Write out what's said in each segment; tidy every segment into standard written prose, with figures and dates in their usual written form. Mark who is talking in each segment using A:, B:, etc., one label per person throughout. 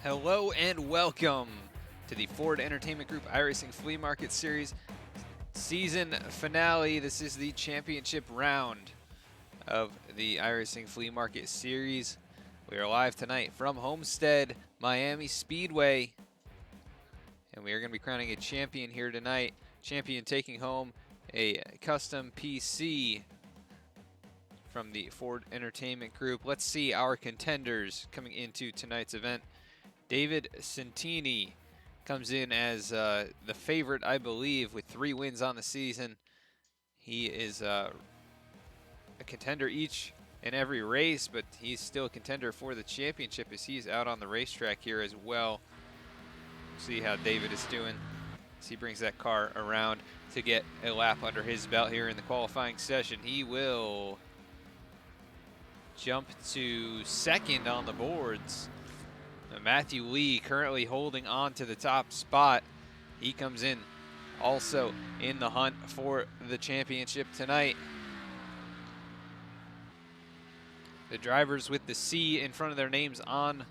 A: Hello and welcome to the Ford Entertainment Group iRacing Flea Market Series season finale. This is the championship round of the iRacing Flea Market Series. We are live tonight from Homestead, Miami Speedway, and we are going to be crowning a champion here tonight. Champion taking home a custom PC from the Ford Entertainment Group. Let's see our contenders coming into tonight's event. David Centini comes in as the favorite, I believe, with 3 wins on the season. He is a contender each and every race, but he's still a contender for the championship as he's out on the racetrack here as well. See how David is doing as he brings that car around to get a lap under his belt here in the qualifying session. He will jump to second on the boards. Mathew Lee currently holding on to the top spot. He comes in also in the hunt for the championship tonight. The drivers with the C in front of their names on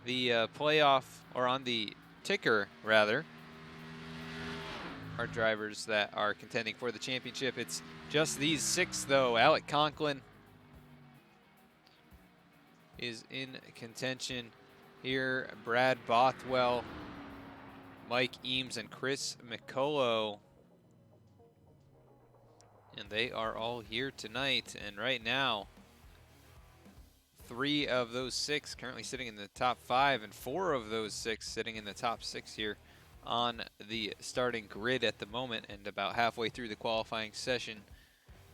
A: the playoff, or on the ticker rather, are drivers that are contending for the championship. It's just these 6 though. Alec Conklin is in contention here. Brad Bothwell, Mike Eames, and Chris McCullough. And they are all here tonight. And right now, 3 of those 6 currently sitting in the top 5, and 4 of those 6 sitting in the top 6 here on the starting grid at the moment, and about halfway through the qualifying session.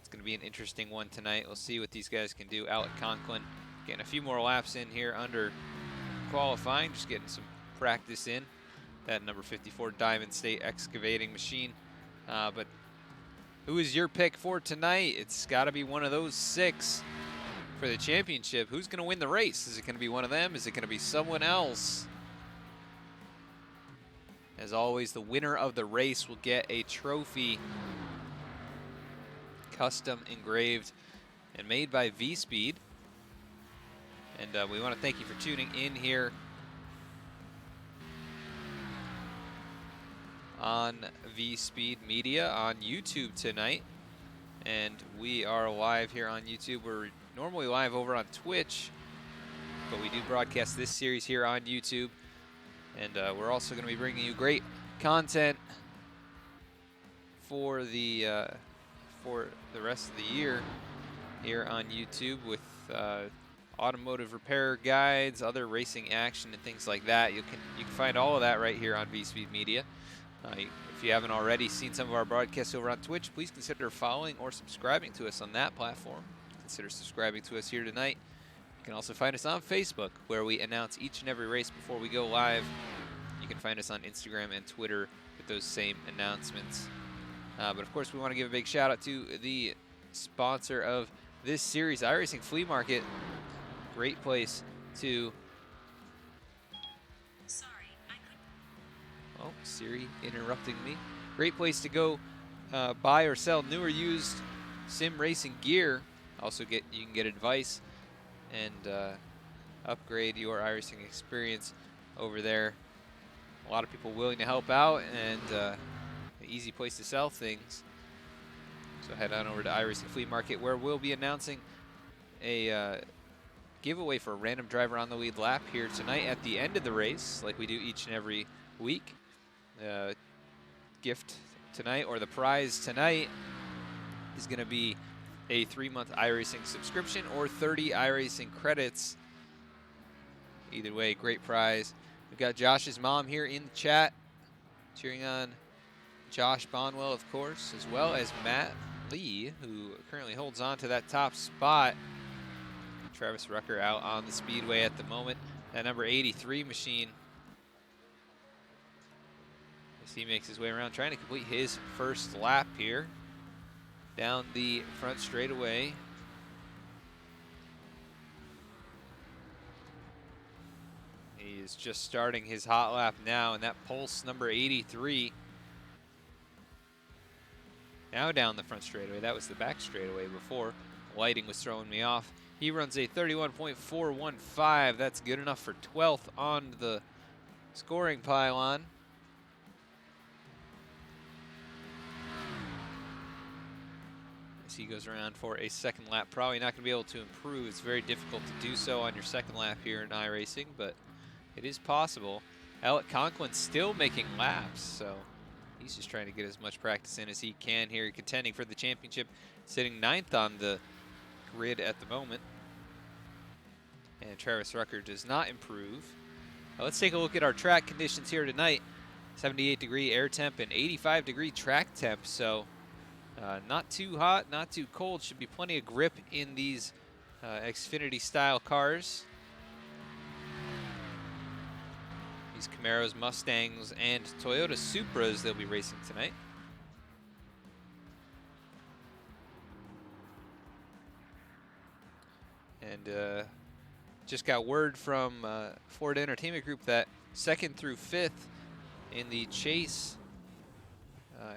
A: It's going to be an interesting one tonight. We'll see what these guys can do. Alec Conklin getting a few more laps in here under qualifying, just getting some practice in that number 54 Diamond State excavating machine. But who is your pick for tonight? It's got to be one of those 6 for the championship. Who's going to win the race? Is it going to be one of them? Is it going to be someone else? As always, the winner of the race will get a trophy, custom engraved and made by V-Speed. And we want to thank you for tuning in here on V-Speed Media on YouTube tonight. And we are live here on YouTube. We're normally live over on Twitch, but we do broadcast this series here on YouTube. And we're also going to be bringing you great content for the rest of the year here on YouTube with automotive repair guides, other racing action, and things like that. You can find all of that right here on V-Speed Media. If you haven't already seen some of our broadcasts over on Twitch, please consider following or subscribing to us on that platform. Consider subscribing to us here tonight. You can also find us on Facebook, where we announce each and every race before we go live. You can find us on Instagram and Twitter with those same announcements. But of course, we want to give a big shout out to the sponsor of this series, iRacing Flea Market. Great place to...
B: Sorry, I couldn't.
A: Oh, Siri interrupting me. Great place to go buy or sell new or used sim racing gear. Also, you can get advice and upgrade your iRacing experience over there. A lot of people willing to help out, and an easy place to sell things. So head on over to iRacing Flea Market, where we'll be announcing a giveaway for a random driver on the lead lap here tonight at the end of the race, like we do each and every week. Gift tonight, or the prize tonight, is going to be a 3-month iRacing subscription or 30 iRacing credits. Either way, great prize. We've got Josh's mom here in the chat, cheering on Josh Bothwell, of course, as well as Matt Lee, who currently holds on to that top spot. Travis Rucker out on the speedway at the moment. That number 83 machine, as he makes his way around, trying to complete his first lap here down the front straightaway. He is just starting his hot lap now, and that Pulse number 83 now down the front straightaway. That was the back straightaway before. Lighting was throwing me off. He runs a 31.415. That's good enough for 12th on the scoring pylon. As he goes around for a second lap, probably not going to be able to improve. It's very difficult to do so on your second lap here in iRacing, but it is possible. Alec Conklin still making laps, so he's just trying to get as much practice in as he can here, contending for the championship, sitting 9th on the grid at the moment. And Travis Rucker does not improve. Now let's take a look at our track conditions here tonight. 78-degree air temp and 85-degree track temp, so not too hot, not too cold. Should be plenty of grip in these Xfinity style cars. These Camaros, Mustangs, and Toyota Supras they'll be racing tonight. And just got word from Ford Entertainment Group that 2nd through 5th in the chase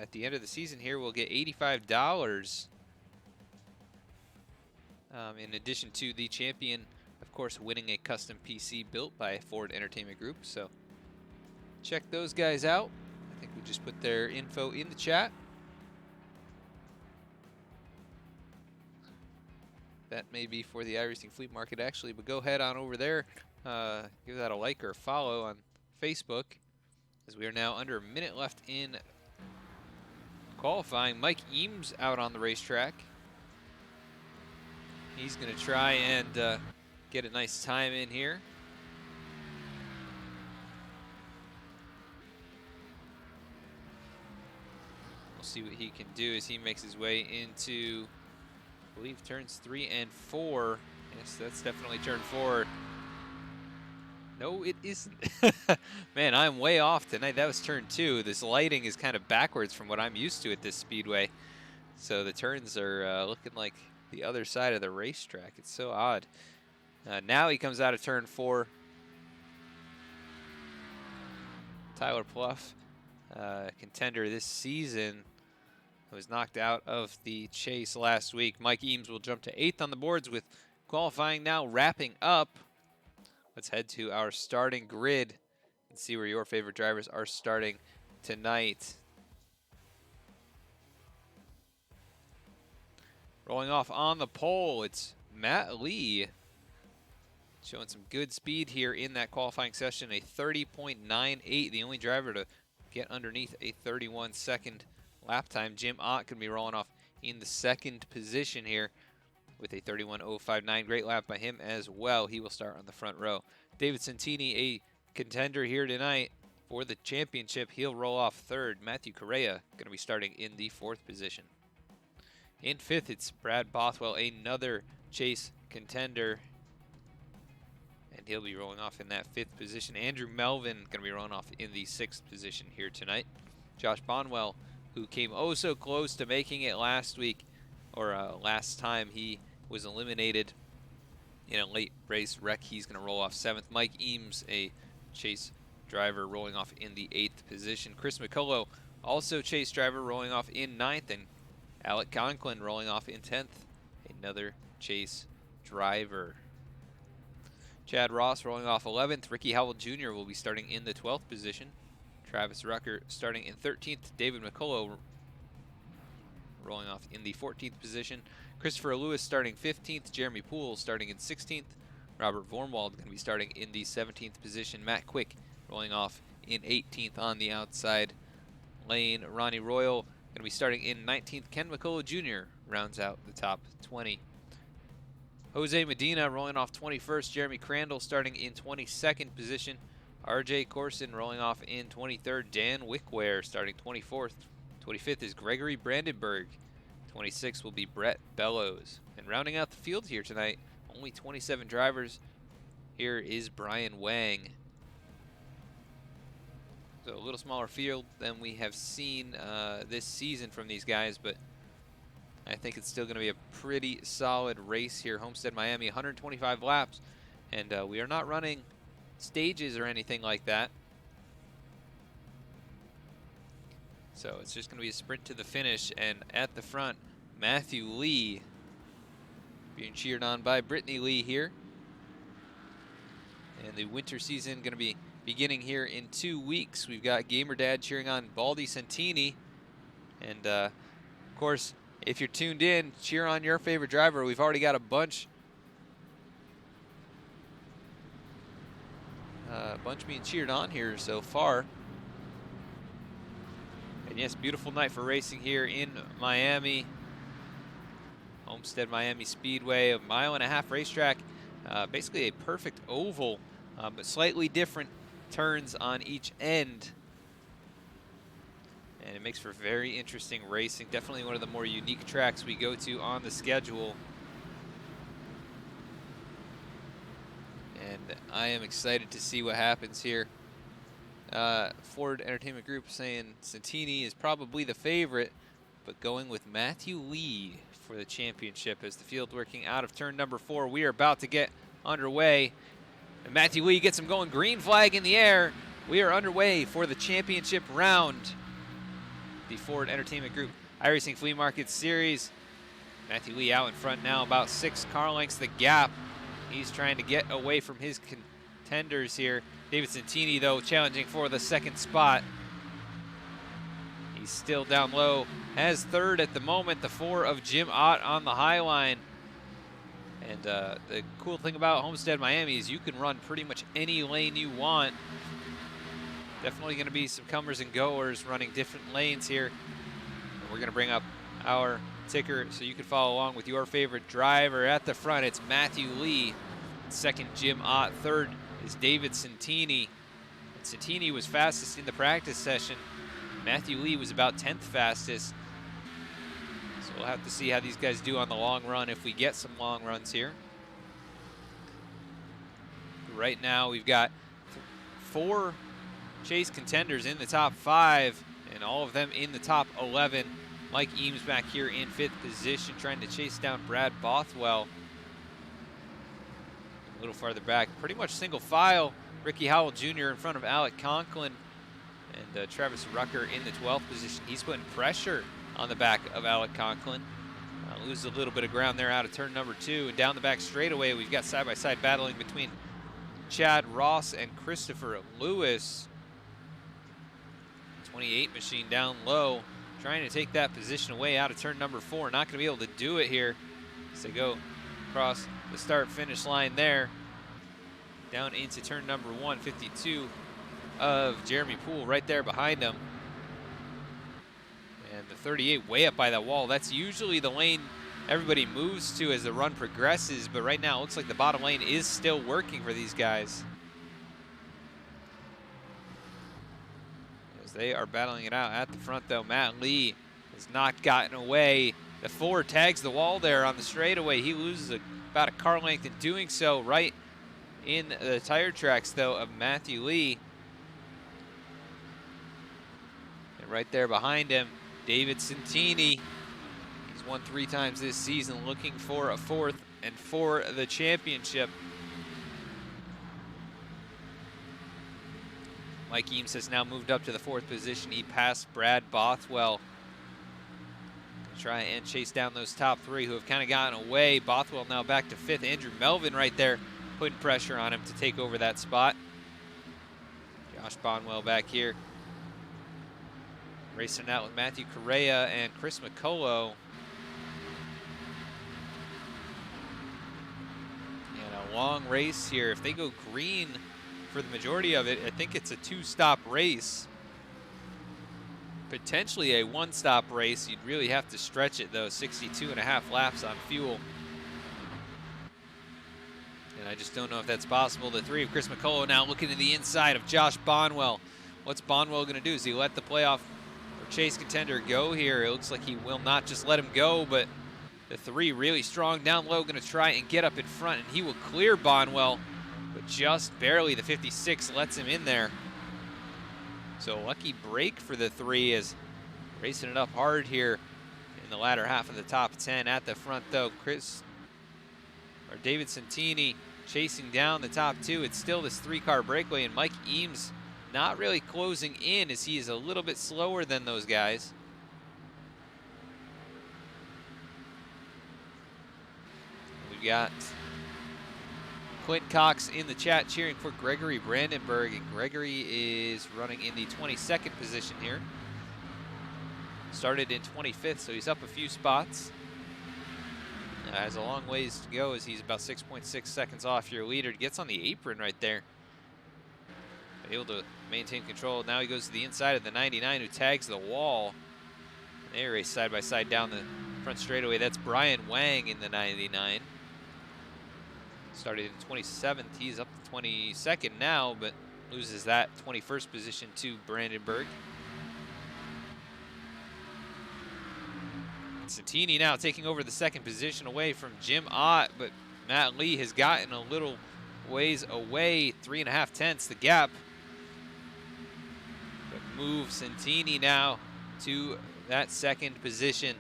A: at the end of the season here will get $85 in addition to the champion, of course, winning a custom PC built by Ford Entertainment Group. So check those guys out. I think we just put their info in the chat. That may be for the iRacing Fleet Market actually, but go ahead on over there, give that a like or a follow on Facebook, as we are now under a minute left in qualifying. Mike Eames out on the racetrack. He's going to try and get a nice time in here. We'll see what he can do as he makes his way into, I believe, turns 3 and 4. Yes, that's definitely turn 4. No, it isn't. Man, I'm way off tonight. That was turn 2. This lighting is kind of backwards from what I'm used to at this speedway. So the turns are looking like the other side of the racetrack. It's so odd. Now he comes out of turn 4. Tyler Pluff, contender this season, was knocked out of the chase last week. Mike Eames will jump to 8th on the boards with qualifying now wrapping up. Let's head to our starting grid and see where your favorite drivers are starting tonight. Rolling off on the pole, it's Matt Lee, showing some good speed here in that qualifying session, a 30.98, the only driver to get underneath a 31-second lap time. Jim Ott can be rolling off in the 2nd position here with a 31.059. Great lap by him as well. He will start on the front row. David Centini, a contender here tonight for the championship. He'll roll off 3rd. Matthew Correa going to be starting in the 4th position. In 5th, it's Brad Bothwell, another chase contender, and he'll be rolling off in that 5th position. Andrew Melvin going to be rolling off in the 6th position here tonight. Josh Bonwell, who came oh so close to making it last week, or last time he was eliminated in a late race wreck, he's going to roll off 7th. Mike Eames, a chase driver, rolling off in the 8th position. Chris McCullough, also chase driver, rolling off in 9th, and Alec Conklin rolling off in 10th, another chase driver. Chad Ross rolling off 11th. Ricky Howell Jr. will be starting in the 12th position. Travis Rucker starting in 13th. David McCullough rolling off in the 14th position. Christopher Lewis starting 15th. Jeremy Poole starting in 16th. Robert Vormwald going to be starting in the 17th position. Matt Quick rolling off in 18th on the outside lane. Ronnie Royal going to be starting in 19th. Ken McCullough Jr. rounds out the top 20. Jose Medina rolling off 21st. Jeremy Crandall starting in 22nd position. RJ Corson rolling off in 23rd. Dan Wickware starting 24th. 25th is Gregory Brandenburg. 26th will be Brett Bellows. And rounding out the field here tonight, only 27 drivers. Here is Brian Wang. So a little smaller field than we have seen this season from these guys, but I think it's still going to be a pretty solid race here. Homestead, Miami, 125 laps, and we are not running stages or anything like that. So it's just going to be a sprint to the finish, and at the front, Mathew Lee being cheered on by Brittany Lee here. And the winter season going to be beginning here in 2 weeks. We've got Gamer Dad cheering on Baldy Centini. And of course, if you're tuned in, cheer on your favorite driver. We've already got a bunch being cheered on here so far. And yes, beautiful night for racing here in Miami. Homestead Miami Speedway, a 1.5 mile racetrack. Basically a perfect oval, but slightly different turns on each end. And it makes for very interesting racing. Definitely one of the more unique tracks we go to on the schedule. And I am excited to see what happens here. Ford Entertainment Group saying Centini is probably the favorite, but going with Mathew Lee for the championship as the field working out of turn number 4. We are about to get underway. And Mathew Lee gets him going. Green flag in the air. We are underway for the championship round. The Ford Entertainment Group iRacing Flea Market Series. Mathew Lee out in front now, about 6 car lengths the gap. He's trying to get away from his contenders here. David Centini, though, challenging for the 2nd spot. He's still down low, has 3rd at the moment, the 4 of Jim Ott on the high line. And the cool thing about Homestead Miami is you can run pretty much any lane you want. Definitely going to be some comers and goers running different lanes here. And we're going to bring up our ticker so you can follow along with your favorite driver. At the front, it's Mathew Lee. 2nd, Jim Ott. 3rd is David Centini. Centini was fastest in the practice session. Mathew Lee was about 10th fastest. So we'll have to see how these guys do on the long run if we get some long runs here. Right now, we've got 4 chase contenders in the top 5, and all of them in the top 11. Mike Eames back here in 5th position, trying to chase down Brad Bothwell. A little farther back, pretty much single file. Ricky Howell Jr. in front of Alec Conklin, and Travis Rucker in the 12th position. He's putting pressure on the back of Alec Conklin. Loses a little bit of ground there out of turn number 2, and down the back straightaway, we've got side-by-side battling between Chad Ross and Christopher Lewis. 28 machine down low, trying to take that position away out of turn number 4. Not going to be able to do it here as they go across the start-finish line there. Down into turn number 1, 52 of Jeremy Poole right there behind him. And the 38 way up by that wall. That's usually the lane everybody moves to as the run progresses, but right now it looks like the bottom lane is still working for these guys. They are battling it out at the front, though. Matt Lee has not gotten away. The 4 tags the wall there on the straightaway. He loses about a car length in doing so, right in the tire tracks, though, of Mathew Lee. And right there behind him, David Centini. He's won 3 times this season, looking for a 4th and for the championship. Mike Eames has now moved up to the 4th position. He passed Brad Bothwell. Try and chase down those top 3 who have kind of gotten away. Bothwell now back to 5th. Andrew Melvin right there putting pressure on him to take over that spot. Josh Bonwell back here. Racing out with Matthew Correa and Chris McCullough. And a long race here. If they go green for the majority of it, I think it's a 2-stop race. Potentially a 1-stop race. You'd really have to stretch it, though. 62.5 laps on fuel. And I just don't know if that's possible. The 3 of Chris McCullough now looking to the inside of Josh Bonwell. What's Bonwell going to do? Is he let the playoff or chase contender go here? It looks like he will not just let him go, but the 3 really strong down low, going to try and get up in front, and he will clear Bonwell. But just barely, the 56 lets him in there. So lucky break for the 3 as racing it up hard here in the latter half of the top 10. At the front, though, David Centini chasing down the top 2. It's still this 3-car breakaway, and Mike Eames not really closing in as he is a little bit slower than those guys. We've got Clint Cox in the chat cheering for Gregory Brandenburg, and Gregory is running in the 22nd position here. Started in 25th, so he's up a few spots. Has a long ways to go as he's about 6.6 seconds off your leader. Gets on the apron right there. Able to maintain control. Now he goes to the inside of the 99 who tags the wall. They race side by side down the front straightaway. That's Brian Wang in the 99. Started in 27th. He's up to 22nd now, but loses that 21st position to Brandenburg. Centini now taking over the second position away from Jim Ott, but Matt Lee has gotten a little ways away, 3.5 tenths the gap. But move Centini now to that second position.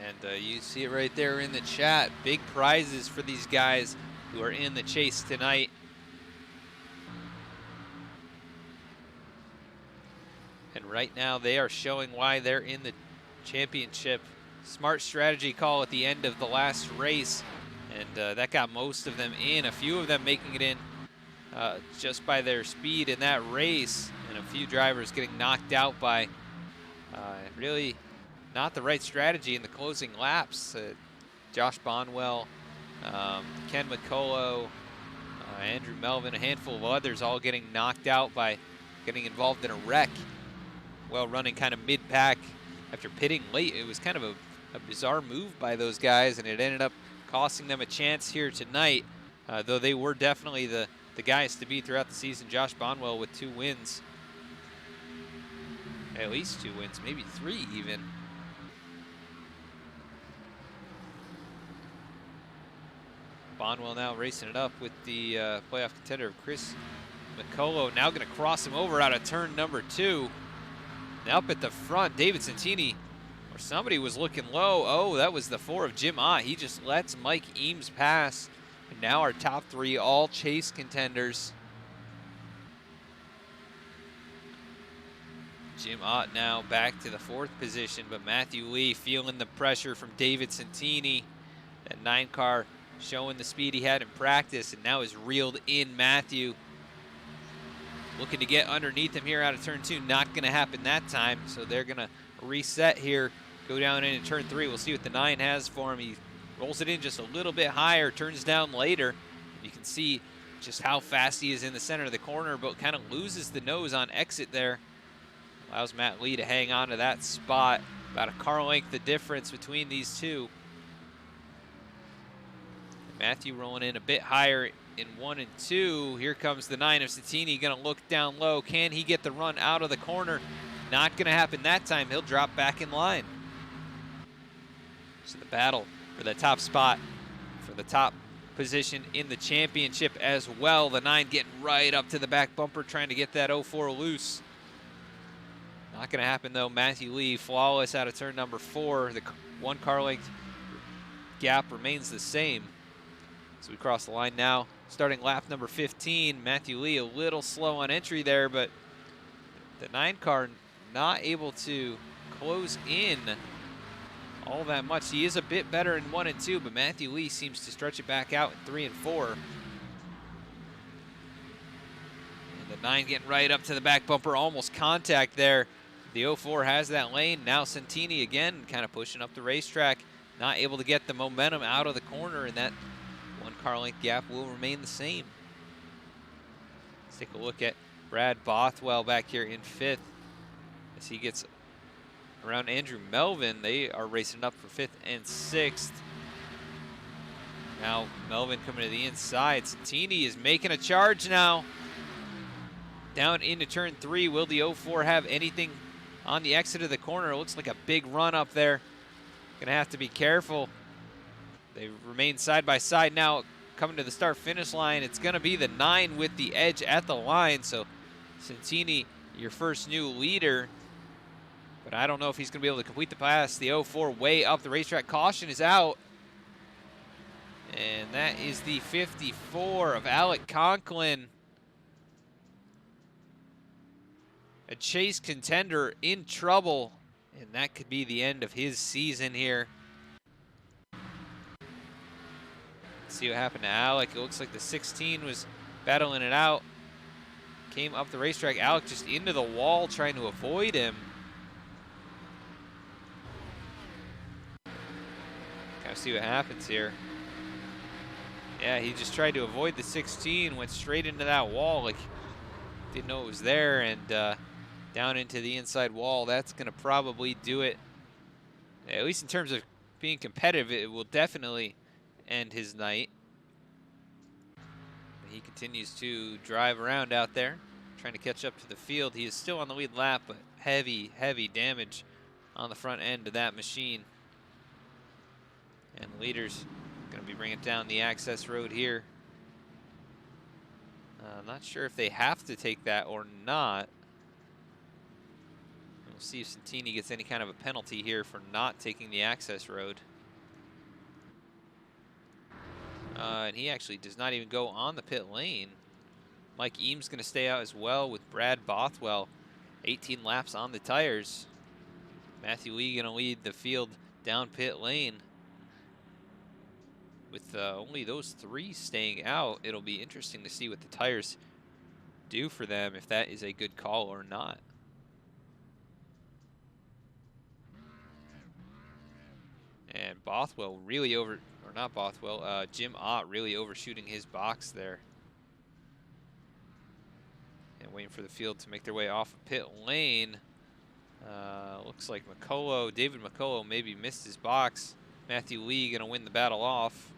A: And you see it right there in the chat. Big prizes for these guys who are in the chase tonight. And right now they are showing why they're in the championship. Smart strategy call at the end of the last race. And that got most of them in. A few of them making it in just by their speed in that race. And a few drivers getting knocked out by really not the right strategy in the closing laps. Josh Bothwell, Ken McCullough, Andrew Melvin, a handful of others all getting knocked out by getting involved in a wreck while running kind of mid-pack after pitting late. It was kind of a bizarre move by those guys, and it ended up costing them a chance here tonight, though they were definitely the guys to beat throughout the season. Josh Bothwell with 2 wins. At least 2 wins, maybe 3 even. Bothwell now racing it up with the playoff contender of Chris McCullough. Now going to cross him over out of turn number 2. Now up at the front, David Centini, or somebody was looking low. Oh, that was the 4 of Jim Ott. He just lets Mike Eames pass. And now our top 3 all chase contenders. Jim Ott now back to the 4th position, but Mathew Lee feeling the pressure from David Centini. That 9 car showing the speed he had in practice, and now is reeled in Mathew. Looking to get underneath him here out of turn 2. Not going to happen that time, so they're going to reset here, go down into turn 3. We'll see what the 9 has for him. He rolls it in just a little bit higher, turns down later. You can see just how fast he is in the center of the corner, but kind of loses the nose on exit there. Allows Matt Lee to hang on to that spot. About a car length the difference between these two. Mathew rolling in a bit higher in 1 and 2. Here comes the 9 of Centini, gonna look down low. Can he get the run out of the corner? Not gonna happen that time. He'll drop back in line. So the battle for the top spot, for the top position in the championship as well. The 9 getting right up to the back bumper, trying to get that 04 loose. Not gonna happen though. Mathew Lee flawless out of turn number 4. The 1 car length gap remains the same. So we cross the line now, starting lap number 15. Mathew Lee a little slow on entry there, but the 9 car not able to close in all that much. He is a bit better in 1 and 2, but Mathew Lee seems to stretch it back out in 3 and 4. And the 9 getting right up to the back bumper, almost contact there. The 04 has that lane. Now Centini again kind of pushing up the racetrack, not able to get the momentum out of the corner, and that 1 car length gap will remain the same. Let's take a look at Brad Bothwell back here in 5th as he gets around Andrew Melvin. They are racing up for 5th and 6th. Now Melvin coming to the inside. Centini is making a charge now. Down into turn 3. Will the 04 have anything on the exit of the corner? It looks like a big run up there. Gonna have to be careful. They remain side by side now, coming to the start-finish line. It's going to be the 9 with the edge at the line. So Centini, your first new leader. But I don't know if he's going to be able to complete the pass. The 04 way up the racetrack. Caution is out. And that is the 54 of Alec Conklin. A chase contender in trouble And that could be the end of his season here. Let's see what happened to Alec. It looks like the 16 was battling it out. Came up the racetrack. Alec just into the wall trying to avoid him. Kind of see what happens here. Yeah, he just tried to avoid the 16, went straight into that wall like didn't know it was there, and down into the inside wall. That's going to probably do it. At least in terms of being competitive, it will definitely end his night. He continues to drive around out there, trying to catch up to the field. He is still on the lead lap, but heavy, heavy damage on the front end of that machine. And the leader's going to be bringing down the access road here. I'm not sure if they have to take that or not. We'll see if Centini gets any kind of a penalty here for not taking the access road. And he actually does not even go on the pit lane. Mike Eames going to stay out as well with Brad Bothwell. 18 laps on the tires. Mathew Lee going to lead the field down pit lane. With only those three staying out, it'll be interesting to see what the tires do for them, if that is a good call or not. And Bothwell really or not Bothwell, Jim Ott really overshooting his box there. And waiting for the field to make their way off of pit lane. Looks like David McCullough maybe missed his box. Mathew Lee gonna win the battle off.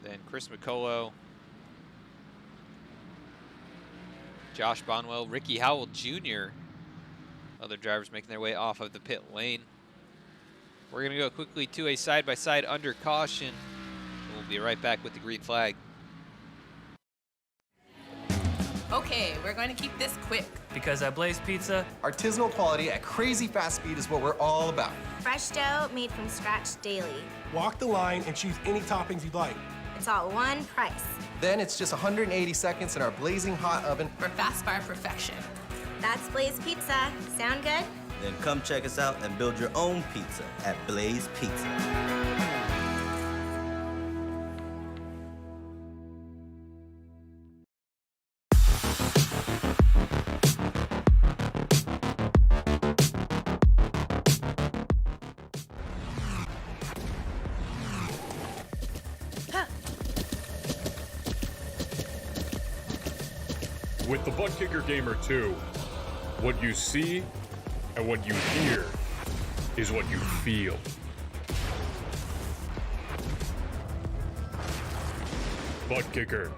A: And then Chris McCullough, Josh Bonwell, Ricky Howell Jr. Other drivers making their way off of the pit lane. We're going to go quickly to a side-by-side under caution. We'll be right back with the green flag.
C: Okay, we're going to keep this quick.
D: Because at Blaze Pizza,
E: artisanal quality at crazy fast speed is what we're all about.
F: Fresh dough made from scratch daily.
G: Walk the line and choose any toppings you'd like.
F: It's all one price.
E: Then it's just 180 seconds in our blazing hot oven
C: For fast fire perfection.
F: That's Blaze Pizza. Sound good?
H: Then come check us out and build your own pizza at Blaze Pizza.
I: With the Butt Kicker Gamer 2, what you see and what you hear is what you feel. Butt Kicker.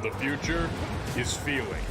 I: The future is feeling.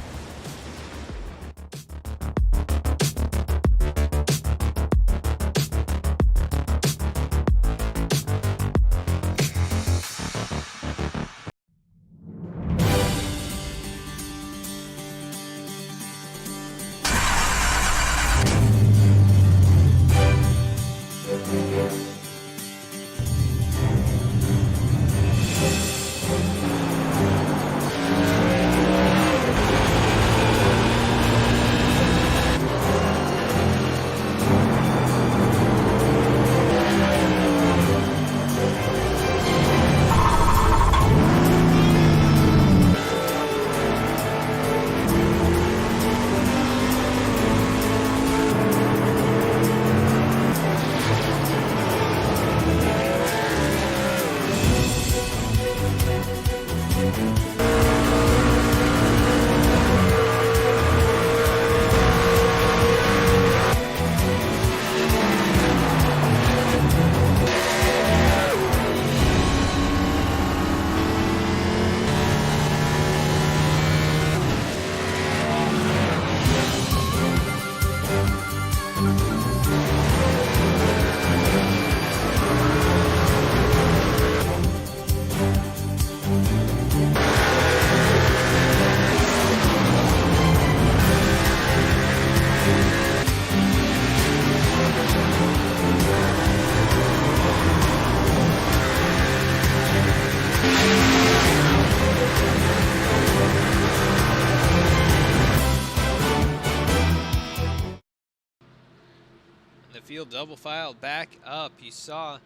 A: field double file back up. You saw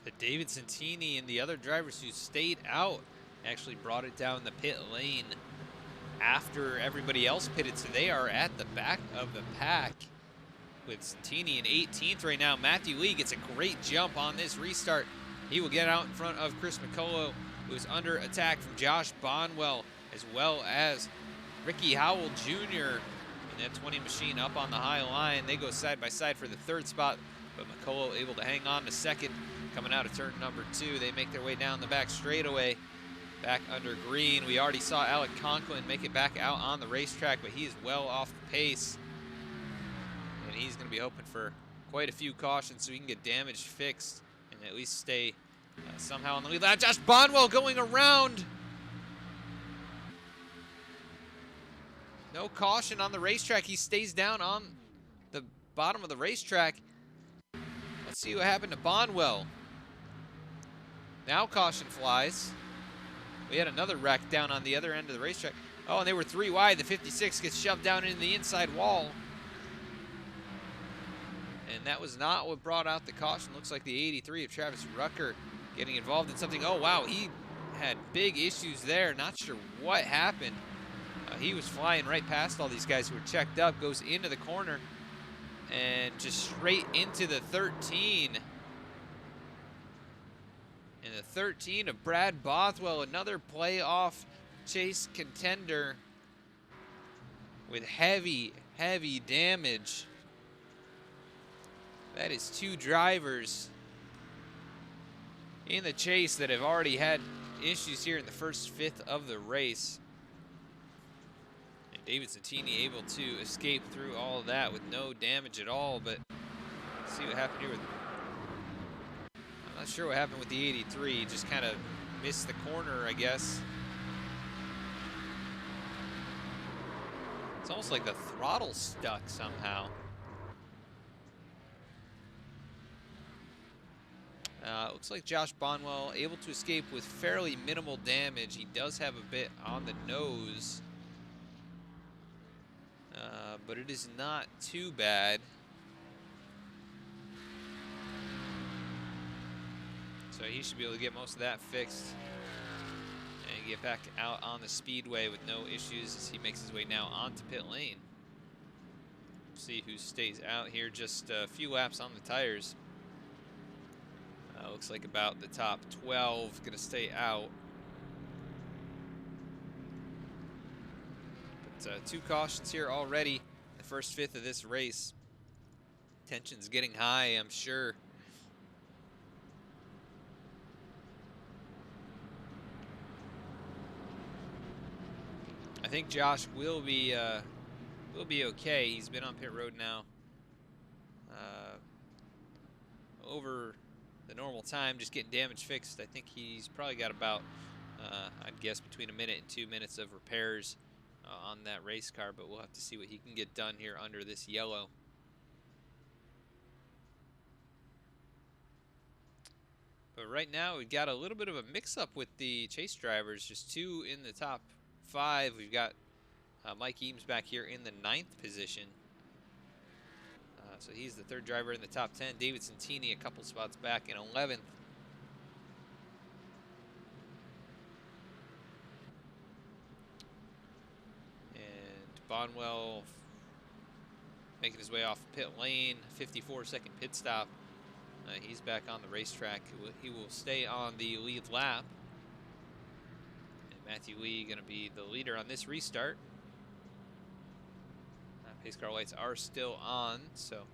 A: that David Centini and the other drivers who stayed out actually brought it down the pit lane after everybody else pitted, so they are at the back of the pack with Centini in 18th right now. Mathew Lee gets a great jump on this restart. He will get out in front of Chris McCullough, who is under attack from Josh Bonwell, as well as Ricky Howell Jr. in that 20 machine up on the high line. They go side by side for the third spot, but McCullough able to hang on to second. Coming out of turn number 2, they make their way down the back straightaway, back under green. We already saw Alec Conklin make it back out on the racetrack, but he is well off the pace. And he's going to be hoping for quite a few cautions so he can get damage fixed and at least stay somehow on the lead lap. Josh Bonwell going around. No caution on the racetrack. He stays down on the bottom of the racetrack. Let's see what happened to Bonwell. Now caution flies. We had another wreck down on the other end of the racetrack. Oh, and they were 3 wide. The 56 gets shoved down into the inside wall. And that was not what brought out the caution. Looks like the 83 of Travis Rucker getting involved in something. Oh, wow, he had big issues there. Not sure what happened. He was flying right past all these guys who were checked up, goes into the corner, and just straight into the 13. And the 13 of Brad Bothwell, another playoff chase contender with heavy, heavy damage. That is 2 drivers in the chase that have already had issues here in the first fifth of the race. And David Centini able to escape through all of that with no damage at all, but let's see what happened here with... I'm not sure what happened with the 83. He just kind of missed the corner, I guess. It's almost like the throttle stuck somehow. Looks like Josh Bonwell able to escape with fairly minimal damage. He does have a bit on the nose, but it is not too bad. So he should be able to get most of that fixed and get back out on the speedway with no issues as he makes his way now onto pit lane. See who stays out here. Just a few laps on the tires. Looks like about the top 12 going to stay out. But 2 cautions here already. The first fifth of this race. Tension's getting high, I'm sure. I think Josh will be okay. He's been on pit road now over the normal time, just getting damage fixed. I think he's probably got about, I'd guess, between a minute and 2 minutes of repairs on that race car, but we'll have to see what he can get done here under this yellow. But right now, we've got a little bit of a mix-up with the chase drivers. Just 2 in the top 5. We've got Mike Eames back here in the 9th position. So he's the 3rd driver in the top 10. David Centini a couple spots back in 11th. And Bonwell making his way off pit lane. 54-second pit stop. He's back on the racetrack. He will stay on the lead lap. And Mathew Lee going to be the leader on this restart. Pace car lights are still on, so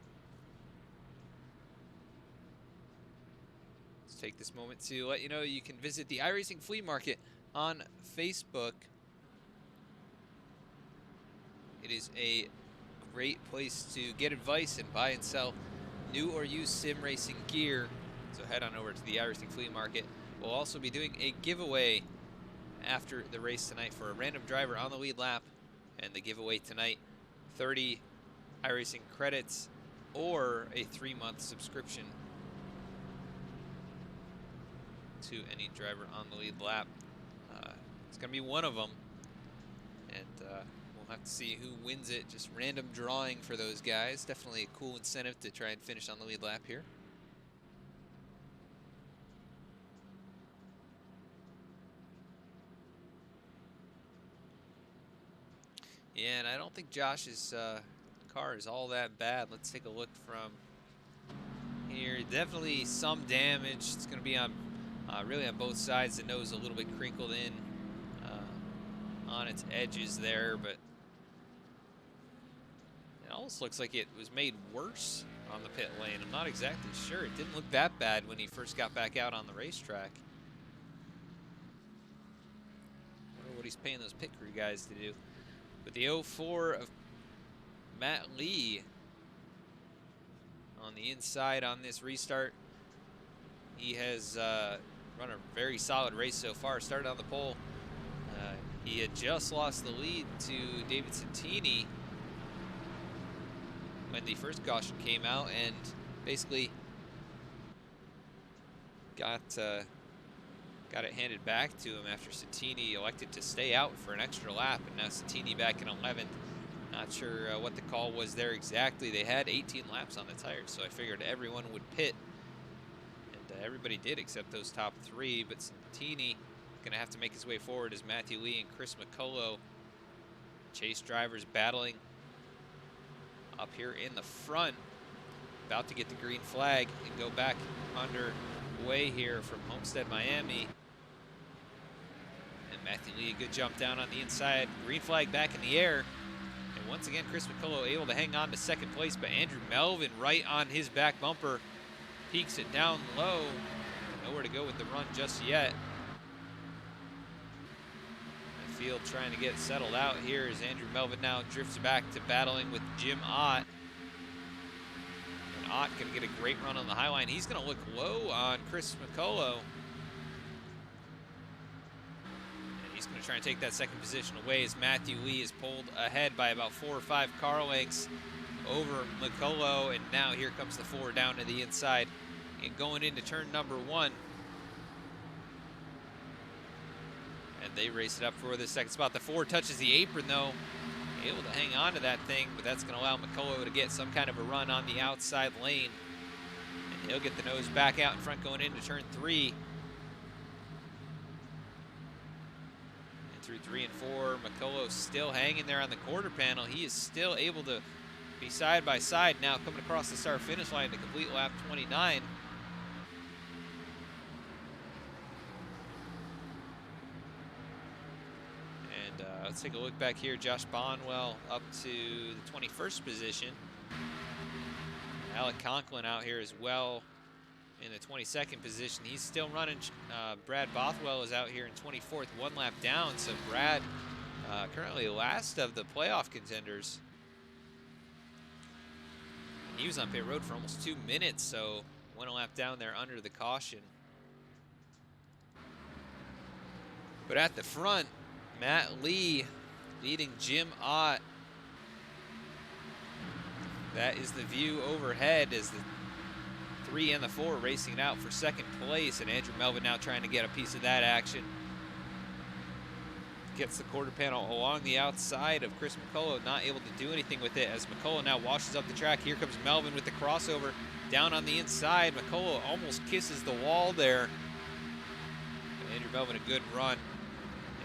A: let's take this moment to let you know you can visit the iRacing Flea Market on Facebook. It is a great place to get advice and buy and sell new or used sim racing gear, so head on over to the iRacing Flea Market. We'll also be doing a giveaway after the race tonight for a random driver on the lead lap, and the giveaway tonight, 30 iRacing credits or a 3-month subscription to any driver on the lead lap. It's going to be one of them, and we'll We'll have to see who wins it. Just random drawing for those guys. Definitely a cool incentive to try and finish on the lead lap here. Yeah, and I don't think Josh's car is all that bad. Let's take a look from here. Definitely some damage. It's going to be on really on both sides. The nose a little bit crinkled in on its edges there, but it almost looks like it was made worse on the pit lane. I'm not exactly sure. It didn't look that bad when he first got back out on the racetrack. I wonder what he's paying those pit crew guys to do. But the 04 of Matt Lee on the inside on this restart. He has run a very solid race so far. Started on the pole. He had just lost the lead to David Centini when the first caution came out, and basically got it handed back to him after Centini elected to stay out for an extra lap, and now Centini back in 11th. Not sure what the call was there exactly. They had 18 laps on the tires, so I figured everyone would pit, and everybody did except those top three. But Centini going to have to make his way forward as Mathew Lee and Chris McCullough, chase drivers, battling up here in the front, about to get the green flag and go back underway here from Homestead, Miami. And Mathew Lee, a good jump down on the inside. Green flag back in the air. And once again, Chris McCullough able to hang on to second place, but Andrew Melvin right on his back bumper peaks it down low. Nowhere to go with the run just yet. The field trying to get settled out here as Andrew Melvin now drifts back to battling with Jim Ott. And Ott can get a great run on the high line. He's going to look low on Chris McCullough. And he's going to try and take that second position away as Mathew Lee is pulled ahead by about 4 or 5 car lengths over McCullough. And now here comes the 4 down to the inside and going into turn number 1. And they race it up for the second spot. The 4 touches the apron though, able to hang on to that thing, but that's going to allow McCullough to get some kind of a run on the outside lane. And he'll get the nose back out in front going into turn 3. And through 3 and 4, McCullough still hanging there on the quarter panel. He is still able to be side by side now, coming across the start finish line to complete lap 29. Let's take a look back here. Josh Bothwell up to the 21st position. Alec Conklin out here as well in the 22nd position. He's still running. Brad Bothwell is out here in 24th, 1 lap down. So Brad currently last of the playoff contenders. And he was on pit road for almost 2 minutes, so went a lap down there under the caution. But at the front, Matt Lee leading Jim Ott. That is the view overhead as the 3 and the 4 racing it out for second place, and Andrew Melvin now trying to get a piece of that action. Gets the quarter panel along the outside of Chris McCullough, not able to do anything with it as McCullough now washes up the track. Here comes Melvin with the crossover down on the inside. McCullough almost kisses the wall there. But Andrew Melvin a good run.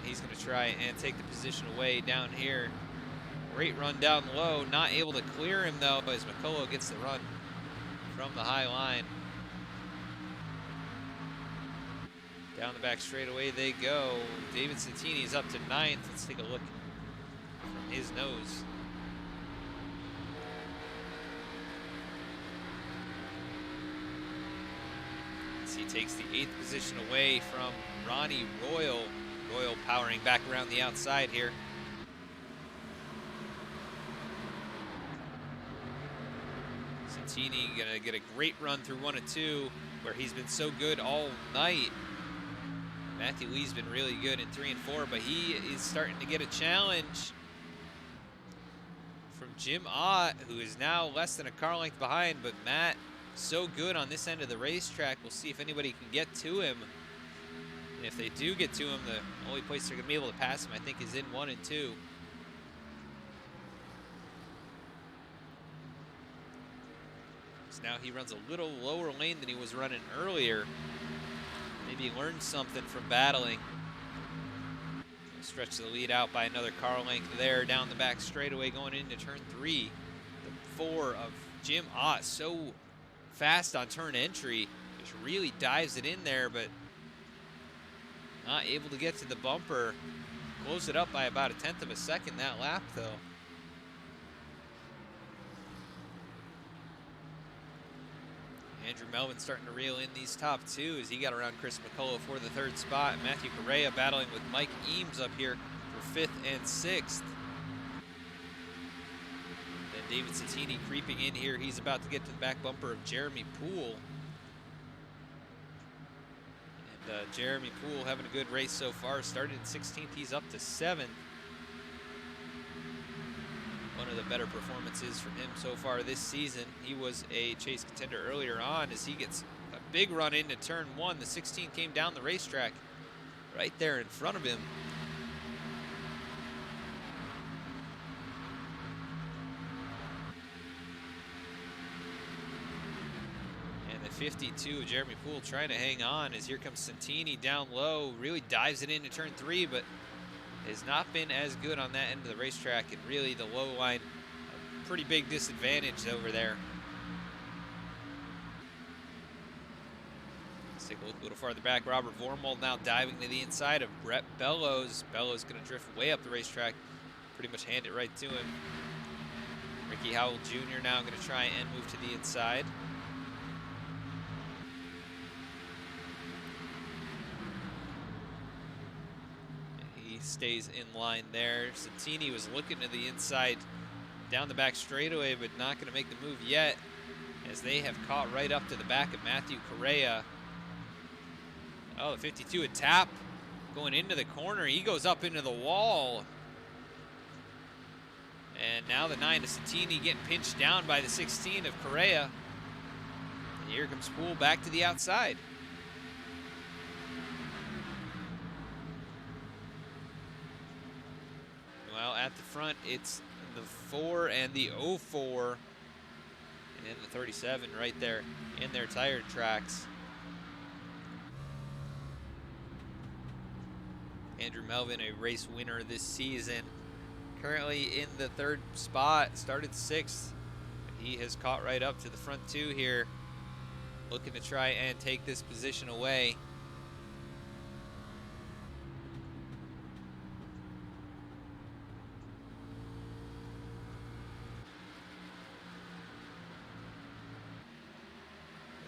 A: He's going to try and take the position away down here. Great run down low. Not able to clear him, though, as McCullough gets the run from the high line. Down the back straightaway they go. David Centini is up to 9th. Let's take a look from his nose. As he takes the 8th position away from Ronnie Royal. Royal powering back around the outside here. Centini gonna get a great run through 1 and 2, where he's been so good all night. Mathew Lee's been really good in 3 and 4, but he is starting to get a challenge from Jim Ott, who is now less than a car length behind. But Matt, so good on this end of the racetrack. We'll see if anybody can get to him. And if they do get to him, the only place they're going to be able to pass him, I think, is in 1 and 2. Now he runs a little lower lane than he was running earlier. Maybe he learned something from battling. Stretch the lead out by another car length there down the back straightaway going into turn 3. The 4 of Jim Ott, so fast on turn entry. Just really dives it in there, but not able to get to the bumper. Close it up by about 1/10 of a second that lap, though. Andrew Melvin starting to reel in these top 2 as he got around Chris McCullough for the 3rd spot. Matthew Correa battling with Mike Eames up here for 5th and 6th. Then David Centini creeping in here. He's about to get to the back bumper of Jeremy Poole. And Jeremy Poole having a good race so far. Started in 16th, he's up to 7th. One of the better performances from him so far this season. He was a chase contender earlier on as he gets a big run into turn 1. The 16 came down the racetrack right there in front of him. And the 52 of Jeremy Poole trying to hang on as here comes Centini down low. Really dives it into turn 3, but has not been as good on that end of the racetrack, and really the low line, a pretty big disadvantage over there. Let's take a look a little farther back. Robert Vormold now diving to the inside of Brett Bellows. Bellows going to drift way up the racetrack, pretty much hand it right to him. Ricky Howell Jr. now going to try and move to the inside. Stays in line there. Centini was looking to the inside down the back straightaway, but not going to make the move yet as they have caught right up to the back of Matthew Correa. Oh, the 52 a tap going into the corner. He goes up into the wall. And now the 9 of Centini getting pinched down by the 16 of Correa. And here comes Poole back to the outside. Well, at the front, it's the 4 and the 04, and then the 37 right there in their tire tracks. Andrew Melvin, a race winner this season, currently in the 3rd spot, started 6th. He has caught right up to the front 2 here, looking to try and take this position away.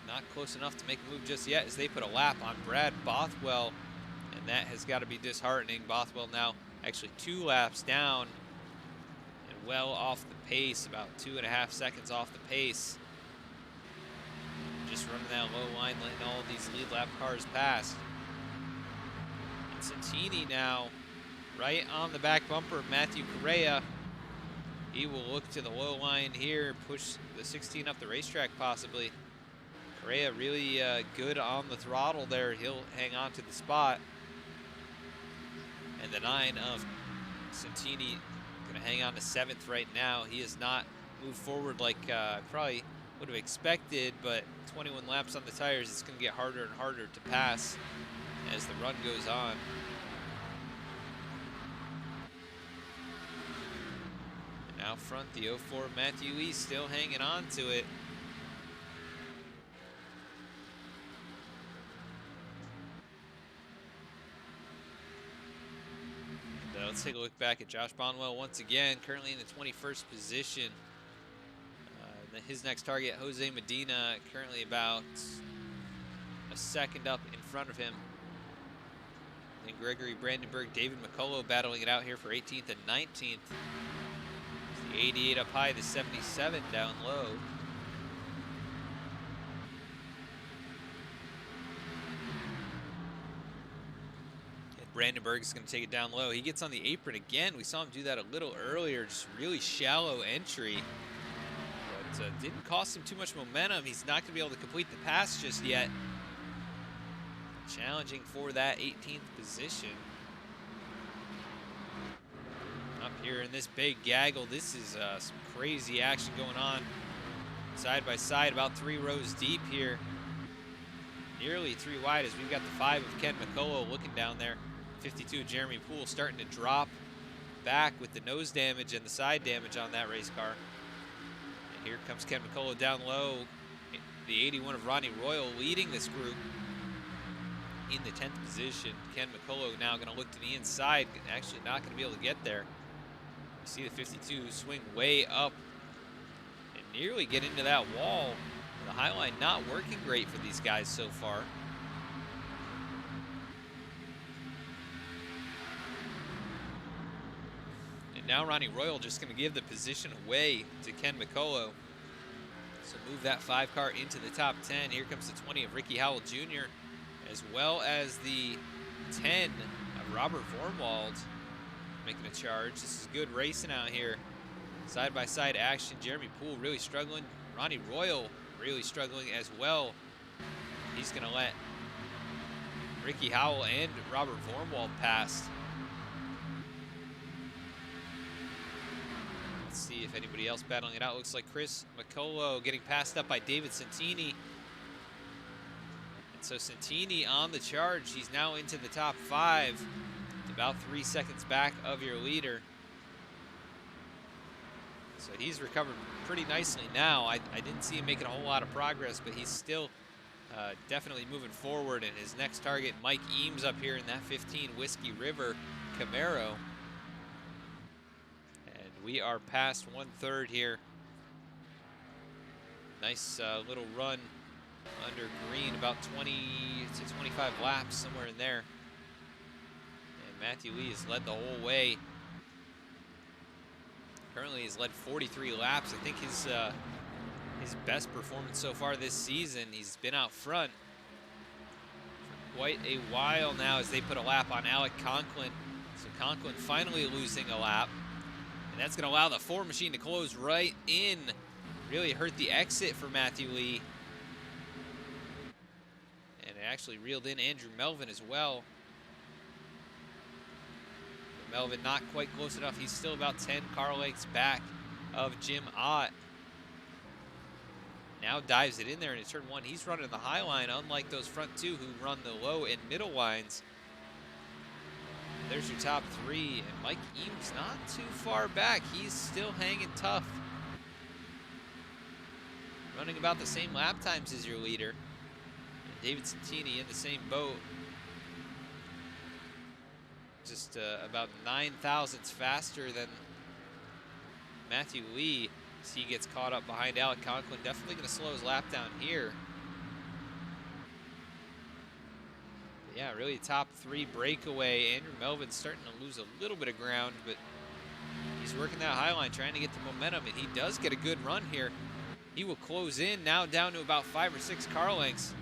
A: Not close enough to make a move just yet as they put a lap on Brad Bothwell, and that has got to be disheartening. Bothwell now actually 2 laps down and well off the pace, about 2.5 seconds off the pace. Just running that low line, letting all of these lead lap cars pass. And Centini now right on the back bumper of Matthew Correa. He will look to the low line here, push the 16 up the racetrack possibly. Correa really good on the throttle there. He'll hang on to the spot. And the 9 of Centini going to hang on to 7th right now. He has not moved forward like probably would have expected, but 21 laps on the tires, it's going to get harder and harder to pass as the run goes on. And out front, the 04 Mathew Lee still hanging on to it. Let's take a look back at Josh Bonwell once again, currently in the 21st position. His next target, Jose Medina, currently about a second up in front of him. Then Gregory Brandenburg, David McCullough battling it out here for 18th and 19th. The 88 up high, the 77 down low. Brandenburg is going to take it down low. He gets on the apron again. We saw him do that a little earlier, just really shallow entry. But didn't cost him too much momentum. He's not going to be able to complete the pass just yet. Challenging for that 18th position. Up here in this big gaggle, this is some crazy action going on side by side, about 3 rows deep here. Nearly 3 wide as we've got the 5 of Ken McCullough looking down there. 52 Jeremy Poole starting to drop back with the nose damage and the side damage on that race car. And here comes Ken McCullough down low. The 81 of Ronnie Royal leading this group in the 10th position. Ken McCullough now going to look to the inside, actually not going to be able to get there. You see the 52 swing way up and nearly get into that wall. The high line not working great for these guys so far. And now Ronnie Royal just going to give the position away to Ken McCullough. So move that 5 car into the top 10. Here comes the 20 of Ricky Howell Jr., as well as the 10 of Robert Vormwald making a charge. This is good racing out here. Side-by-side action. Jeremy Poole really struggling. Ronnie Royal really struggling as well. He's going to let Ricky Howell and Robert Vormwald pass. Let's see if anybody else battling it out. Looks like Chris McCullough getting passed up by David Centini. And so Centini on the charge. He's now into the top 5. About 3 seconds back of your leader. So he's recovered pretty nicely now. I didn't see him making a whole lot of progress, but he's still definitely moving forward. And his next target, Mike Eames, up here in that 15 Whiskey River Camaro. And we are past 1/3 here. Nice little run under green, about 20 to 25 laps, somewhere in there. And Mathew Lee has led the whole way. Currently he's led 43 laps. I think his best performance so far this season. He's been out front for quite a while now as they put a lap on Alec Conklin. So Conklin finally losing a lap. And that's going to allow the 4 machine to close right in. Really hurt the exit for Mathew Lee. And it actually reeled in Andrew Melvin as well. Melvin not quite close enough. He's still about 10 car lengths back of Jim Ott. Now dives it in there into turn 1. He's running the high line, unlike those front 2 who run the low and middle lines. There's your top 3, and Mike Eames not too far back. He's still hanging tough. Running about the same lap times as your leader. And David Centini in the same boat. Just about 9 thousandths faster than Mathew Lee as he gets caught up behind Alec Conklin. Definitely going to slow his lap down here. But yeah, really top 3 breakaway. Andrew Melvin's starting to lose a little bit of ground, but he's working that high line, trying to get the momentum, and he does get a good run here. He will close in now down to about 5 or 6 car lengths.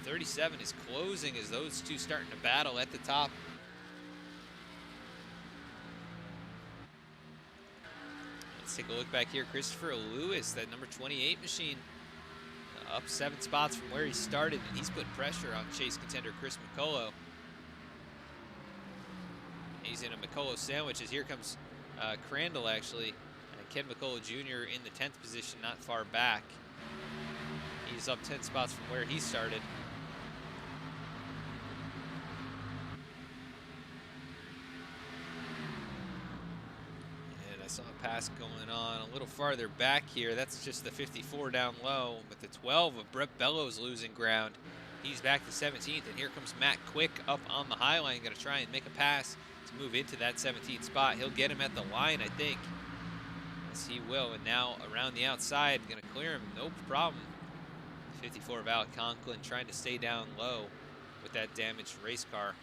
A: 37 is closing as those two starting to battle at the top. Let's take a look back here. Christopher Lewis, that number 28 machine, up 7 spots from where he started, and he's putting pressure on chase contender Chris McCullough. He's in a McCullough sandwich as here comes Crandall, actually. Ken McCullough Jr. in the 10th position, not far back. He's up 10 spots from where he started. And I saw a pass going on a little farther back here. That's just the 54 down low, but the 12 of Brett Bellows losing ground. He's back to 17th, and here comes Matt Quick up on the high line, going to try and make a pass to move into that 17th spot. He'll get him at the line, I think. Yes, he will, and now around the outside, going to clear him, no problem. 54 of Alec Conklin trying to stay down low with that damaged race car.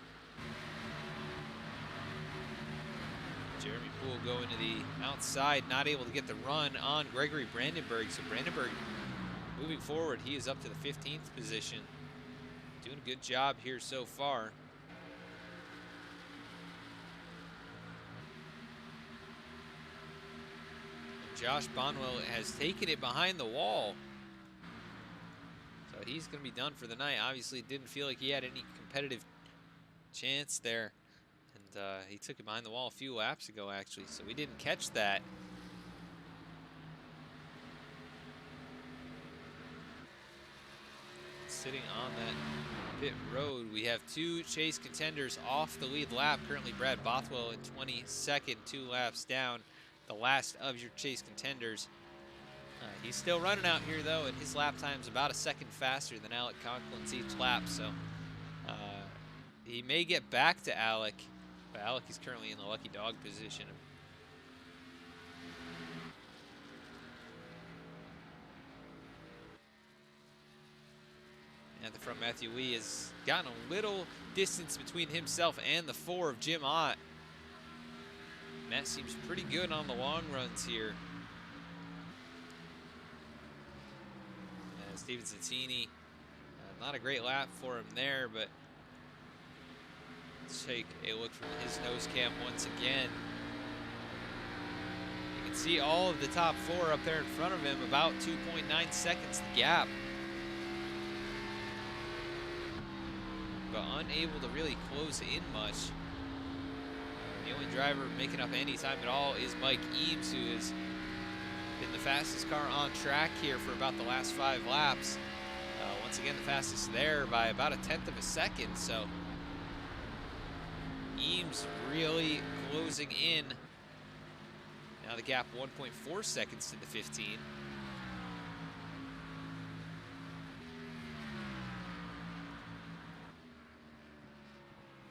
A: Jeremy Poole going to the outside, not able to get the run on Gregory Brandenburg. So Brandenburg moving forward, he is up to the 15th position. Doing a good job here so far. Josh Bonwell has taken it behind the wall. So he's going to be done for the night. Obviously didn't feel like he had any competitive chance there. And he took it behind the wall a few laps ago, actually. So we didn't catch that. sitting on that pit road. We have 2 chase contenders off the lead lap. Currently Brad Bothwell in 22nd, 2 laps down. The last of your chase contenders. He's still running out here though, and his lap time's about a second faster than Alec Conklin's each lap, so he may get back to Alec, but Alec is currently in the lucky dog position. At the front, Mathew Lee has gotten a little distance between himself and the 4 of Jim Ott. Matt seems pretty good on the long runs here. Steven Centini, not a great lap for him there, but let's take a look from his nose cam once again. You can see all of the top 4 up there in front of him, about 2.9 seconds the gap. But unable to really close in much. The only driver making up any time at all is Mike Eames, who has been the fastest car on track here for about the last 5 laps. Once again, the fastest there by about a 1/10 of a second. So Eames really closing in. Now the gap 1.4 seconds to the 15.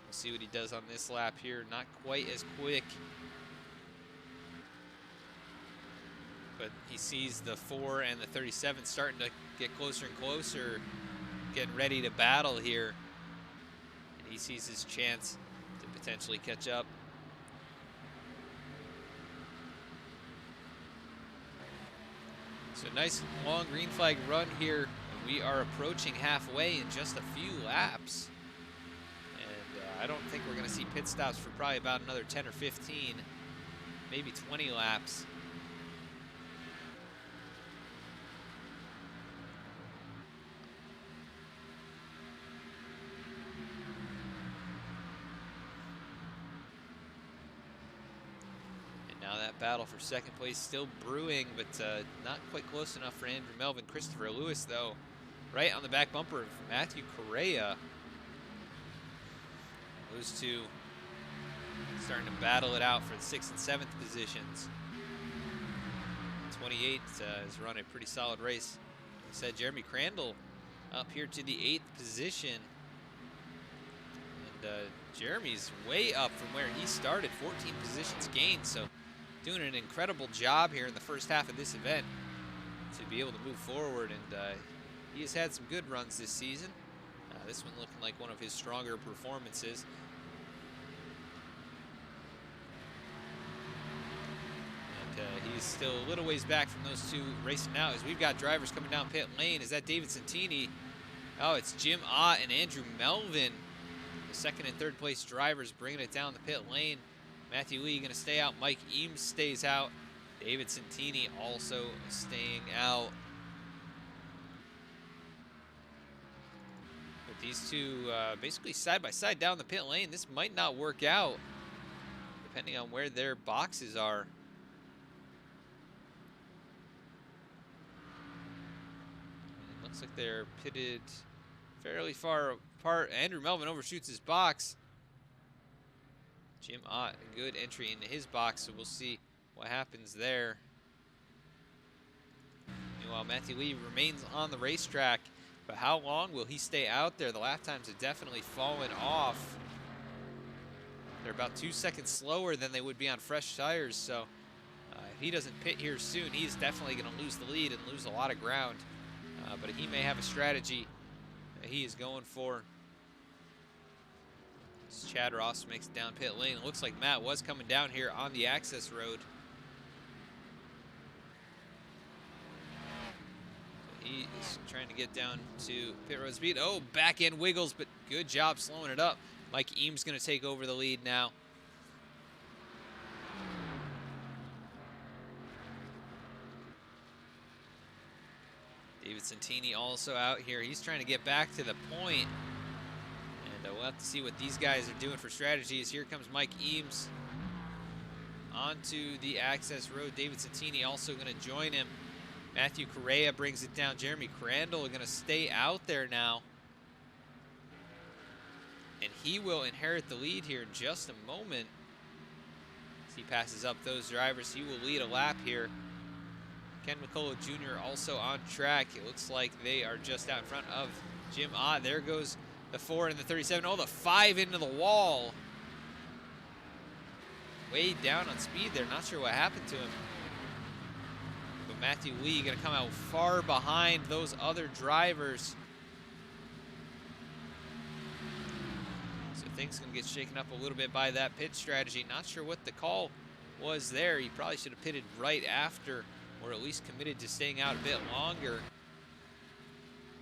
A: We'll see what he does on this lap here. Not quite as quick. But he sees the 4 and the 37 starting to get closer and closer, getting ready to battle here. And he sees his chance to potentially catch up. So nice long green flag run here. We are approaching halfway in just a few laps. And I don't think we're going to see pit stops for probably about another 10 or 15, maybe 20 laps. Now that battle for second place still brewing, but not quite close enough for Andrew Melvin. Christopher Lewis, though, right on the back bumper of Matthew Correa. Those 2 starting to battle it out for the 6th and 7th positions. 28 has run a pretty solid race. Like I said, Jeremy Crandall up here to the 8th position. And Jeremy's way up from where he started, 14 positions gained. So doing an incredible job here in the first half of this event to be able to move forward, and he has had some good runs this season. This one looking like one of his stronger performances. And he's still a little ways back from those 2 racing out, as we've got drivers coming down pit lane. Is that David Centini? Oh, it's Jim Ott and Andrew Melvin, the 2nd and 3rd place drivers, bringing it down the pit lane. Mathew Lee going to stay out. Mike Eames stays out. David Centini also staying out. With these 2 basically side by side down the pit lane, this might not work out depending on where their boxes are. It looks like they're pitted fairly far apart. Andrew Melvin overshoots his box. Jim Ott, a good entry into his box, so we'll see what happens there. Meanwhile, Mathew Lee remains on the racetrack, but how long will he stay out there? The lap times have definitely fallen off. They're about 2 seconds slower than they would be on fresh tires, so if he doesn't pit here soon, he's definitely going to lose the lead and lose a lot of ground. But he may have a strategy that he is going for. Chad Ross makes it down pit lane. It looks like Matt was coming down here on the access road. So he is trying to get down to pit road speed. Oh, back end wiggles, but good job slowing it up. Mike Eames going to take over the lead now. David Centini also out here. He's trying to get back to the point. We'll have to see what these guys are doing for strategies. Here comes Mike Eames onto the access road. David Centini also going to join him. Matthew Correa brings it down. Jeremy Crandall going to stay out there now. And he will inherit the lead here in just a moment. As he passes up those drivers, he will lead a lap here. Ken McCullough Jr. also on track. It looks like they are just out in front of Jim Ott. There goes the 4 and the 37. Oh, the 5 into the wall. Way down on speed there. Not sure what happened to him. But Mathew Lee going to come out far behind those other drivers. So things going to get shaken up a little bit by that pit strategy. Not sure what the call was there. He probably should have pitted right after, or at least committed to staying out a bit longer.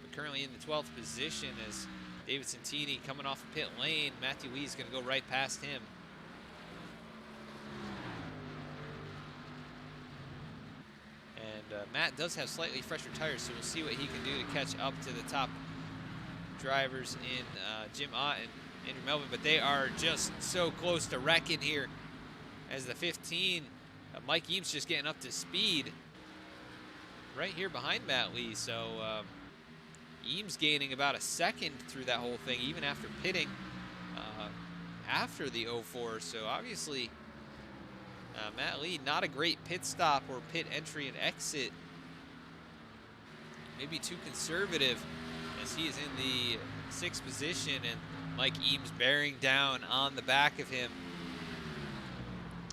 A: But currently in the 12th position as David Centini coming off the pit lane. Mathew Lee is going to go right past him. And Matt does have slightly fresher tires, so we'll see what he can do to catch up to the top drivers in Jim Ott and Andrew Melvin. But they are just so close to wrecking here as the 15, Mike Eames just getting up to speed right here behind Matt Lee. So Eames gaining about a second through that whole thing, even after pitting after the 04. So obviously Matt Lee, not a great pit stop or pit entry and exit. Maybe too conservative as he is in the 6th position, and Mike Eames bearing down on the back of him.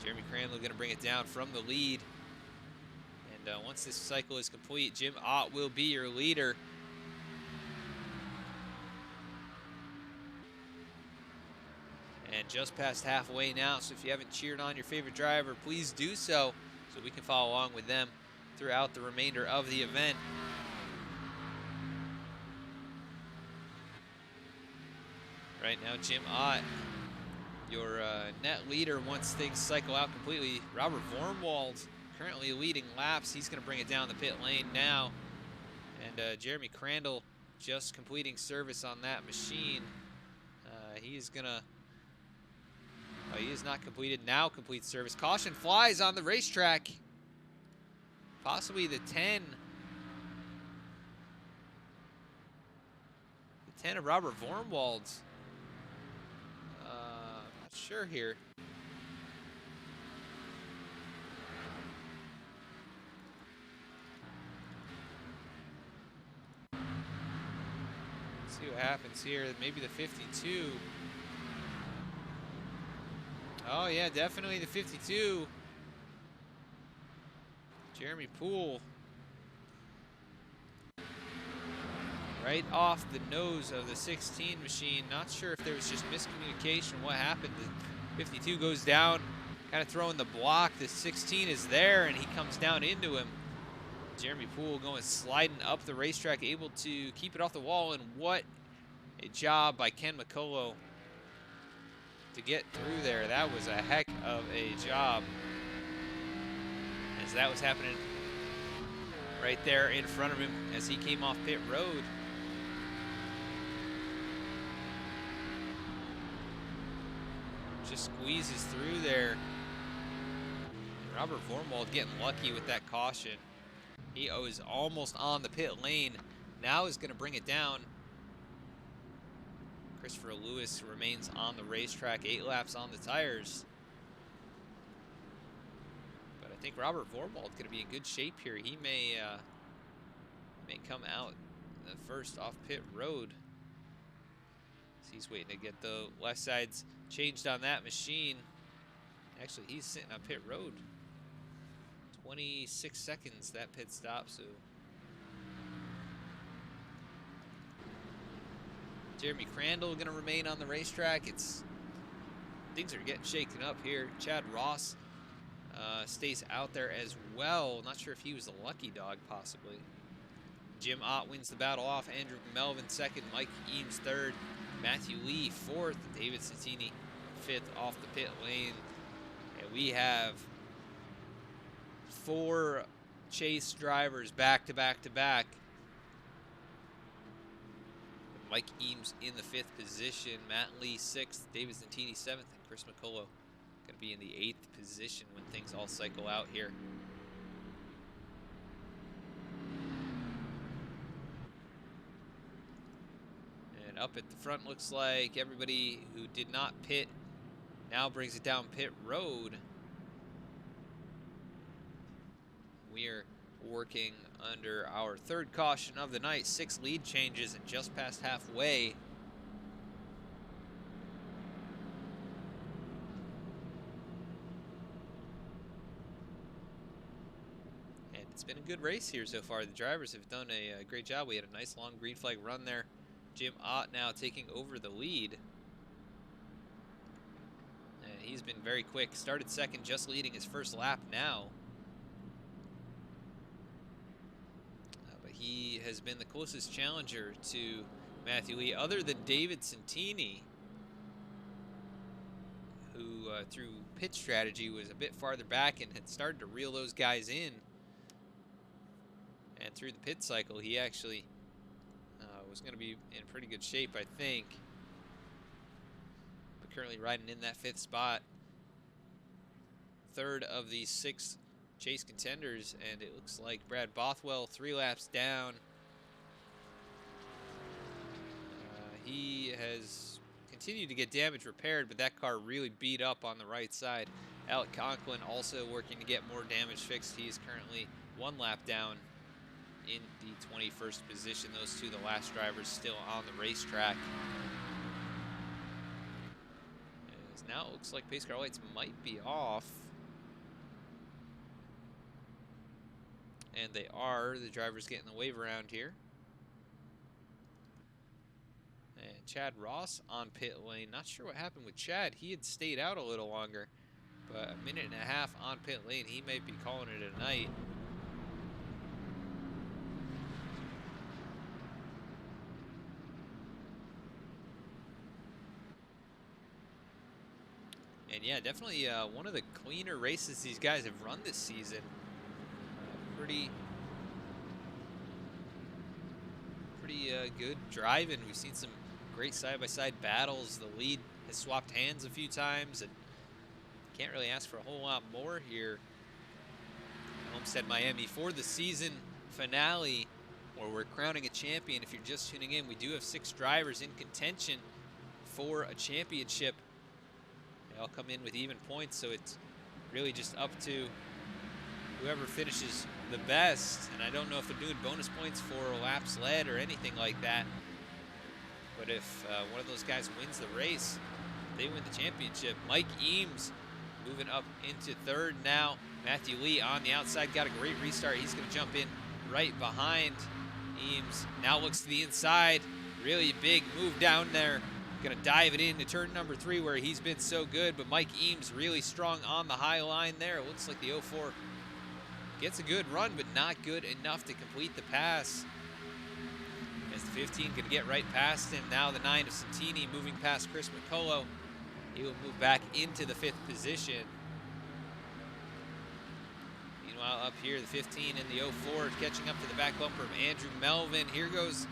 A: Jeremy Crandall going to bring it down from the lead. And once this cycle is complete, Jim Ott will be your leader. And just past halfway now, so if you haven't cheered on your favorite driver, please do so we can follow along with them throughout the remainder of the event. Right now, Jim Ott, your net leader once things cycle out completely. Robert Vormwald currently leading laps. He's going to bring it down the pit lane now. And Jeremy Crandall just completing service on that machine. He is going to... he is not completed. Now complete service. Caution flies on the racetrack. Possibly the 10. The 10 of Robert Vormwald. I'm not sure here. Let's see what happens here. Maybe the 52. Oh yeah, definitely the 52. Jeremy Poole. Right off the nose of the 16 machine. Not sure if there was just miscommunication, what happened. The 52 goes down, kind of throwing the block. The 16 is there, and he comes down into him. Jeremy Poole going sliding up the racetrack, able to keep it off the wall, and what a job by Ken McCullough to get through there. That was a heck of a job, as that was happening right there in front of him as he came off pit road. Just squeezes through there. And Robert Vormwald getting lucky with that caution. He is almost on the pit lane. Now is going to bring it down. Christopher Lewis remains on the racetrack, 8 laps on the tires. But I think Robert Vormwald going to be in good shape here. He may come out the first off pit road. So he's waiting to get the left sides changed on that machine. Actually, he's sitting on pit road. 26 seconds that pit stop, so Jeremy Crandall going to remain on the racetrack. Things are getting shaken up here. Chad Ross stays out there as well. Not sure if he was the lucky dog, possibly. Jim Ott wins the battle off. Andrew Melvin second. Mike Eames third. Mathew Lee fourth. David Centini fifth off the pit lane. And we have 4 chase drivers back to back to back. Mike Eames in the 5th position, Matt Lee 6th, David Centini 7th, and Chris McCullough going to be in the 8th position when things all cycle out here. up at the front, looks like everybody who did not pit now brings it down pit road. We are working under our third caution of the night. 6 lead changes and just past halfway. And it's been a good race here so far. The drivers have done a great job. We had a nice long green flag run there. Jim Ott now taking over the lead. And he's been very quick. Started second, just leading his first lap now. But he has been the closest challenger to Mathew Lee, other than David Centini, who through pit strategy was a bit farther back and had started to reel those guys in. And through the pit cycle, he actually was going to be in pretty good shape, I think. But currently riding in that 5th spot. 3rd of these 6 chase contenders, and it looks like Brad Bothwell 3 laps down. He has continued to get damage repaired, but that car really beat up on the right side. Alec Conklin also working to get more damage fixed. He is currently 1 lap down in the 21st position. Those 2, the last drivers, still on the racetrack. As now it looks like pace car lights might be off. And they are. The drivers getting the wave around here. And Chad Ross on pit lane. Not sure what happened with Chad. He had stayed out a little longer. But 1.5 minutes on pit lane. He may be calling it a night. And yeah, definitely one of the cleaner races these guys have run this season. Pretty good driving. We've seen some great side-by-side battles. The lead has swapped hands a few times, and can't really ask for a whole lot more here. Homestead, Miami, for the season finale, where we're crowning a champion. If you're just tuning in, we do have 6 drivers in contention for a championship. They all come in with even points, so it's really just up to whoever finishes the best. And I don't know if they're doing bonus points for laps led or anything like that. But if one of those guys wins the race, they win the championship. Mike Eames moving up into 3rd now. Mathew Lee on the outside, got a great restart. He's going to jump in right behind Eames. Now looks to the inside. Really big move down there. Going to dive it into turn number 3 where he's been so good. But Mike Eames really strong on the high line there. It looks like the 04 gets a good run, but not good enough to complete the pass. As the 15 going to get right past him. Now the 9 of Centini moving past Chris McCullough. He will move back into the 5th position. Meanwhile, up here, the 15 and the 04 catching up to the back bumper of Andrew Melvin. Here goes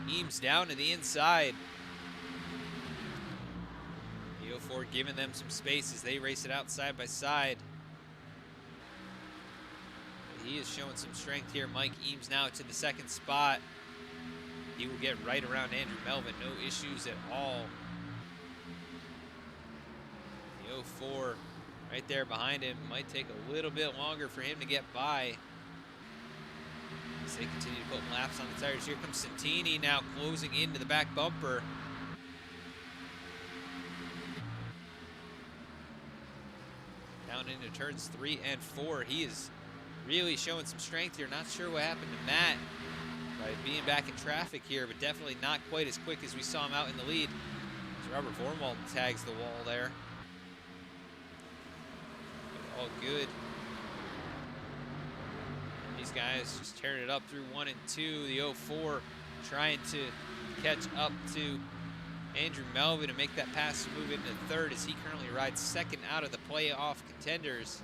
A: Eames down to the inside. The 04 giving them some space as they race it out side by side. He is showing some strength here. Mike Eames now to the 2nd spot. He will get right around Andrew Melvin. No issues at all. The 04 right there behind him. Might take a little bit longer for him to get by as they continue to put laps on the tires. Here comes Centini now closing into the back bumper. Down into turns 3 and 4. He is really showing some strength here. Not sure what happened to Matt by being back in traffic here, but definitely not quite as quick as we saw him out in the lead. As Robert Vormwald tags the wall there. But all good. These guys just tearing it up through 1 and 2. The 04 trying to catch up to Andrew Melvin to make that pass move into 3rd as he currently rides 2nd out of the playoff contenders.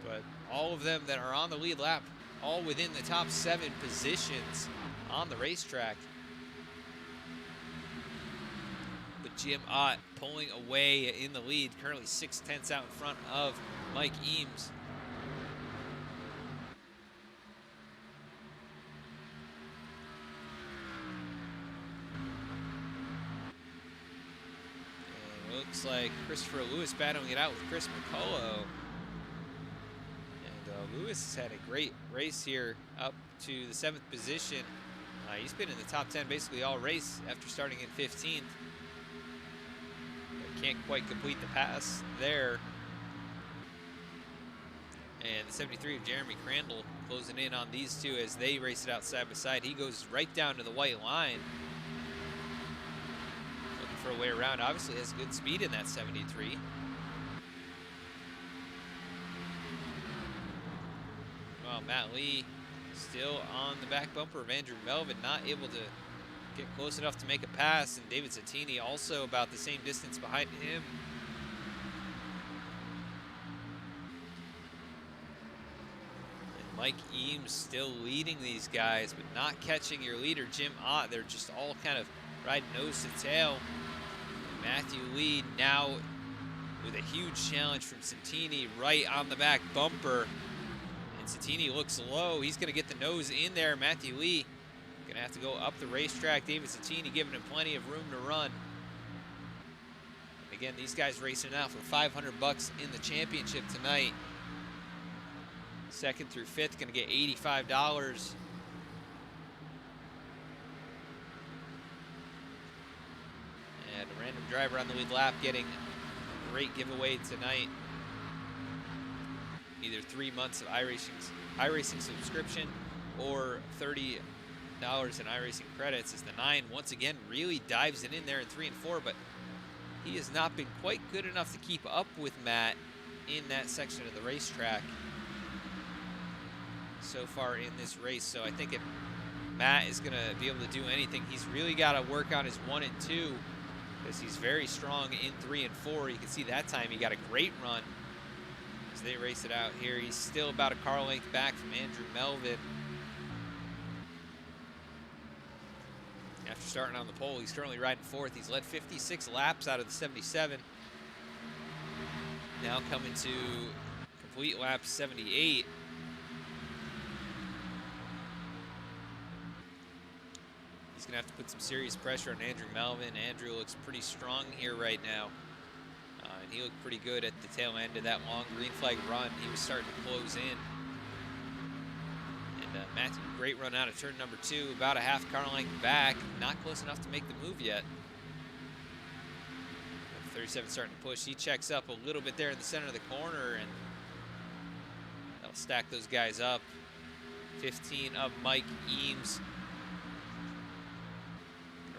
A: But all of them that are on the lead lap, all within the top 7 positions on the racetrack. But Jim Ott pulling away in the lead, currently 6/10 out in front of Mike Eames. Looks like Christopher Lewis battling it out with Chris McCullough. And Lewis has had a great race here up to the 7th position. He's been in the top 10 basically all race after starting in 15th. But can't quite complete the pass there. And the 73 of Jeremy Crandall closing in on these two as they race it out side by side. He goes right down to the white line. Looking for a way around. Obviously has good speed in that 73. Well, Matt Lee still on the back bumper of Andrew Melvin, not able to get close enough to make a pass. And David Centini also about the same distance behind him. Mike Eames still leading these guys, but not catching your leader, Jim Ott. They're just all kind of riding nose to tail. And Mathew Lee now with a huge challenge from Centini right on the back bumper. And Centini looks low. He's going to get the nose in there. Mathew Lee going to have to go up the racetrack. David Centini giving him plenty of room to run. Again, these guys racing out for $500 in the championship tonight. 2nd through 5th going to get $85. And a random driver on the lead lap getting a great giveaway tonight. Either 3 months of iRacing subscription or $30 in iRacing credits as the 9 once again really dives it in there in 3 and 4, but he has not been quite good enough to keep up with Matt in that section of the racetrack so far in this race. So I think if Matt is going to be able to do anything, he's really got to work on his 1 and 2 because he's very strong in 3 and 4. You can see that time he got a great run as they race it out here. He's still about a car length back from Andrew Melvin. After starting on the pole, he's currently riding 4th. He's led 56 laps out of the 77. Now coming to complete lap 78. He's going to have to put some serious pressure on Andrew Melvin. Andrew looks pretty strong here right now. And he looked pretty good at the tail end of that long green flag run. He was starting to close in. And Mathew, great run out of turn number 2. About a half car length back. Not close enough to make the move yet. 37 starting to push. He checks up a little bit there in the center of the corner. And that'll stack those guys up. 15 of Mike Eames.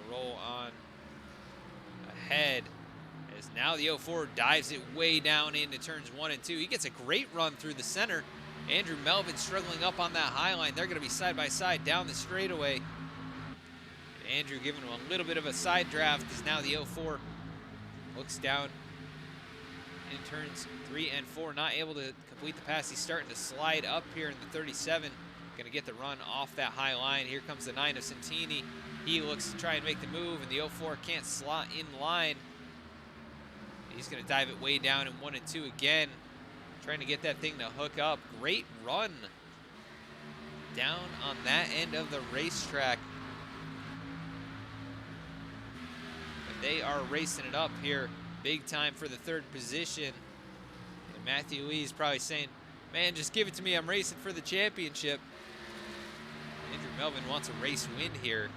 A: Roll on ahead as now the 04 dives it way down into turns 1 and 2. He gets a great run through the center. Andrew Melvin struggling up on that high line. They're going to be side by side down the straightaway. And Andrew giving him a little bit of a side draft as now the 04 looks down in turns 3 and 4, not able to complete the pass. He's starting to slide up here in the 37. Going to get the run off that high line. Here comes the 9 of Centini. He looks to try and make the move, and the 04 can't slot in line. He's going to dive it way down in 1 and 2 again, trying to get that thing to hook up. Great run down on that end of the racetrack. But they are racing it up here big time for the 3rd position. And Mathew Lee is probably saying, man, just give it to me. I'm racing for the championship. Andrew Melvin wants a race win here.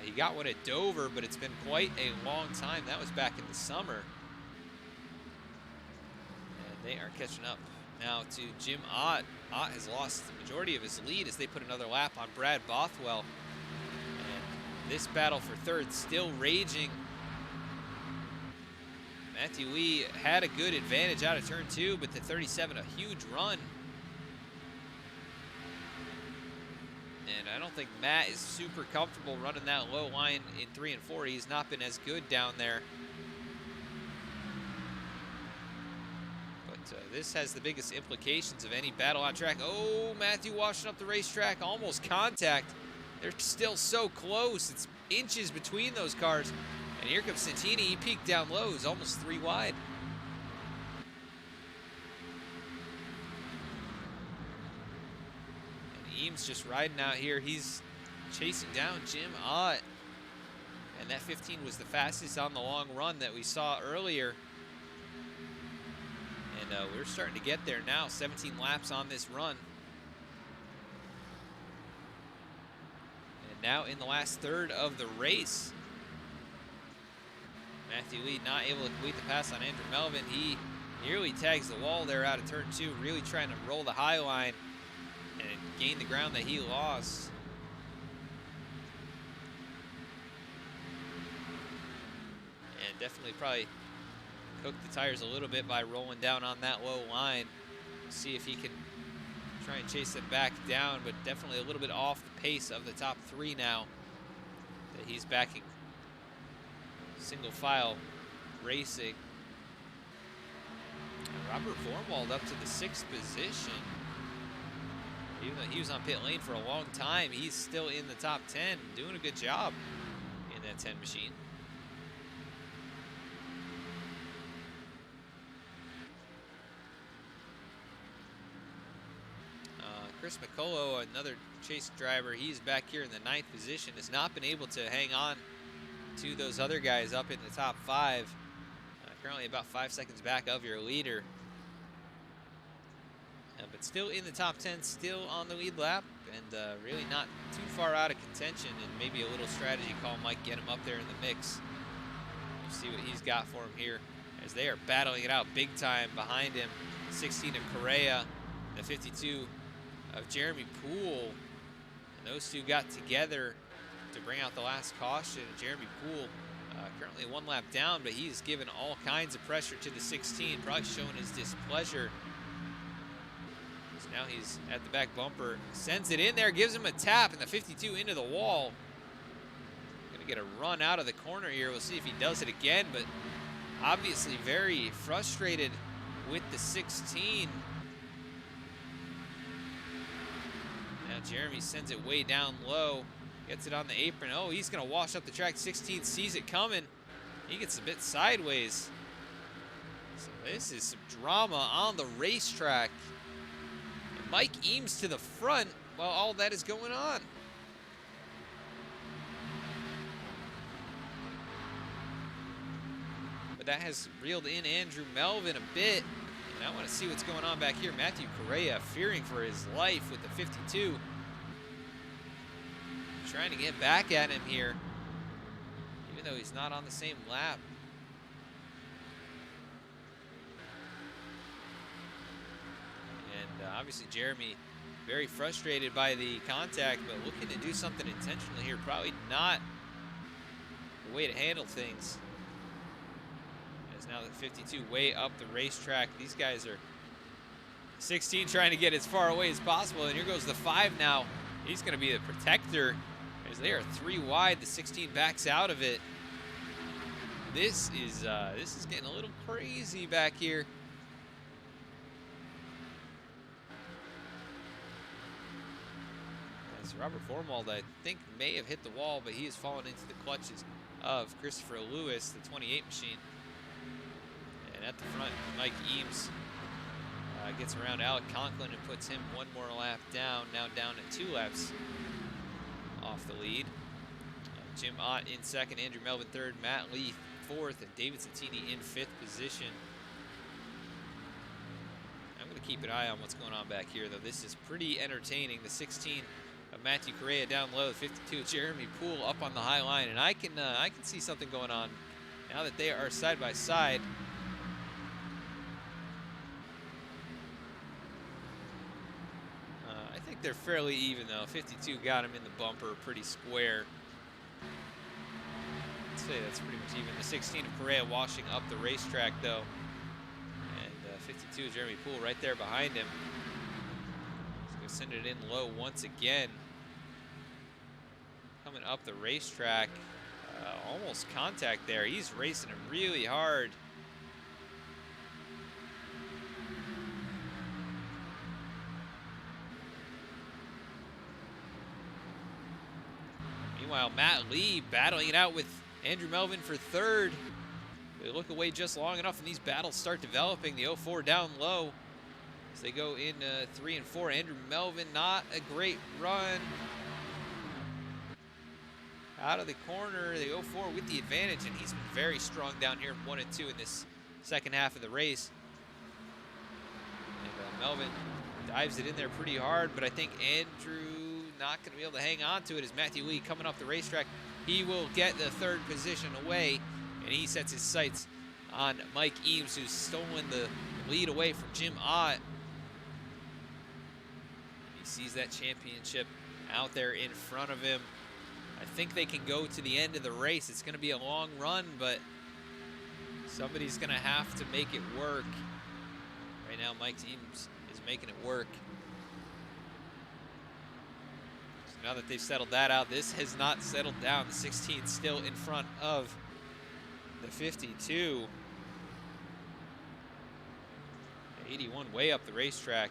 A: He got one at Dover, but it's been quite a long time. That was back in the summer. And they are catching up now to Jim Ott. Ott has lost the majority of his lead as they put another lap on Brad Bothwell. And this battle for 3rd still raging. Mathew Lee had a good advantage out of turn 2, but the 37, a huge run. And I don't think Matt is super comfortable running that low line in 3 and 4. He's not been as good down there. But this has the biggest implications of any battle on track. Oh, Mathew washing up the racetrack, almost contact. They're still so close. It's inches between those cars. And here comes Centini. He peaked down low. He's almost 3 wide. Eames just riding out here. He's chasing down Jim Ott. And that 15 was the fastest on the long run that we saw earlier. And we're starting to get there now. 17 laps on this run. And now in the last third of the race, Mathew Lee not able to complete the pass on Andrew Melvin. He nearly tags the wall there out of turn 2, really trying to roll the high line and gain the ground that he lost. And definitely probably cooked the tires a little bit by rolling down on that low line. See if he can try and chase it back down, but definitely a little bit off the pace of the top 3 now that he's backing single file racing. Robert Vormwald up to the 6th position. Even though he was on pit lane for a long time, he's still in the top 10, doing a good job in that 10 machine. Chris McCullough, another chase driver, he's back here in the 9th position, has not been able to hang on to those other guys up in the top 5. Currently about 5 seconds back of your leader. But still in the top 10, still on the lead lap, and really not too far out of contention, and maybe a little strategy call might get him up there in the mix. We'll see what he's got for him here as they are battling it out big time behind him. 16 of Correa, the 52 of Jeremy Poole. And those two got together to bring out the last caution. Jeremy Poole currently 1 lap down, but he's given all kinds of pressure to the 16, probably showing his displeasure. So now he's at the back bumper, sends it in there, gives him a tap, and the 52 into the wall. Gonna get a run out of the corner here. We'll see if he does it again, but obviously very frustrated with the 16. Now Jeremy sends it way down low, gets it on the apron. Oh, he's gonna wash up the track. 16 sees it coming. He gets a bit sideways. So this is some drama on the racetrack. And Mike Eames to the front while all that is going on. But that has reeled in Andrew Melvin a bit. And I want to see what's going on back here. Mathew Correa fearing for his life with the 52. Trying to get back at him here, even though he's not on the same lap. And obviously Jeremy very frustrated by the contact, but looking to do something intentionally here. Probably not the way to handle things. As now the 52 way up the racetrack. These guys are 16 trying to get as far away as possible, and here goes the 5 now. He's going to be the protector. As they are 3 wide, the 16 backs out of it. This is getting a little crazy back here. As Robert Vormwald, I think, may have hit the wall, but he has fallen into the clutches of Christopher Lewis, the 28 machine. And at the front, Mike Eames gets around Alec Conklin and puts him 1 more lap down, now down at 2 laps off the lead. Jim Ott in 2nd, Andrew Melvin 3rd, Matt Lee 4th, and David Centini in 5th position. I'm going to keep an eye on what's going on back here, though. This is pretty entertaining. The 16 of Mathew Correa down low, the 52 of Jeremy Poole up on the high line, and I can see something going on now that they are side by side. I think they're fairly even, though. 52 got him in the bumper, pretty square. I'd say that's pretty much even. The 16 of Correa washing up the racetrack, though. And 52 of Jeremy Poole right there behind him. He's going to send it in low once again. Coming up the racetrack. Almost contact there. He's racing him really hard. Meanwhile, Matt Lee battling it out with Andrew Melvin for 3rd. They look away just long enough, and these battles start developing. The 04 down low as they go in 3 and 4. Andrew Melvin, not a great run. out of the corner. They go forward with the advantage, and he's been very strong down here in 1 and 2 in this second half of the race. And Melvin dives it in there pretty hard, but I think Andrew not going to be able to hang on to it as Mathew Lee coming off the racetrack. He will get the third position away, and he sets his sights on Mike Eames, who's stolen the lead away from Jim Ott. He sees that championship out there in front of him. I think they can go to the end of the race. It's going to be a long run, but somebody's going to have to make it work. Right now, Mike Eames is making it work. So now that they've settled that out, this has not settled down. The 16 still in front of the 52. 81 way up the racetrack.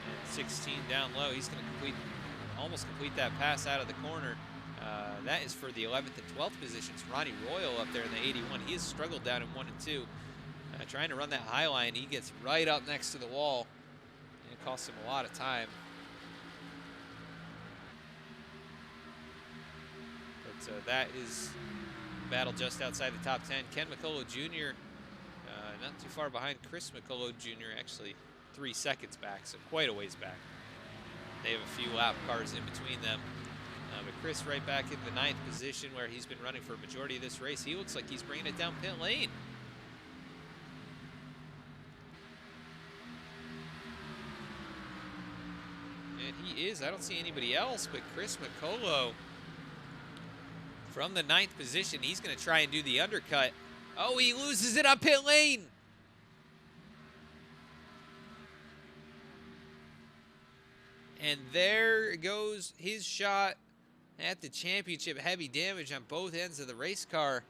A: And 16 down low. He's going to almost complete that pass out of the corner. That is for the 11th and 12th positions. Ronnie Royal up there in the 81. He has struggled down in 1 and 2. Trying to run that high line. He gets right up next to the wall. And it costs him a lot of time. But that is battle just outside the top 10. Ken McCullough Jr. Not too far behind Chris McCullough Jr. Actually 3 seconds back, so quite a ways back. They have a few lap cars in between them. But Chris right back in the 9th position where he's been running for a majority of this race. He looks like he's bringing it down pit lane. And he is. I don't see anybody else but Chris McCullough from the 9th position. He's going to try and do the undercut. Oh, he loses it on pit lane. And there goes his shot at the championship. Heavy damage on both ends of the race car.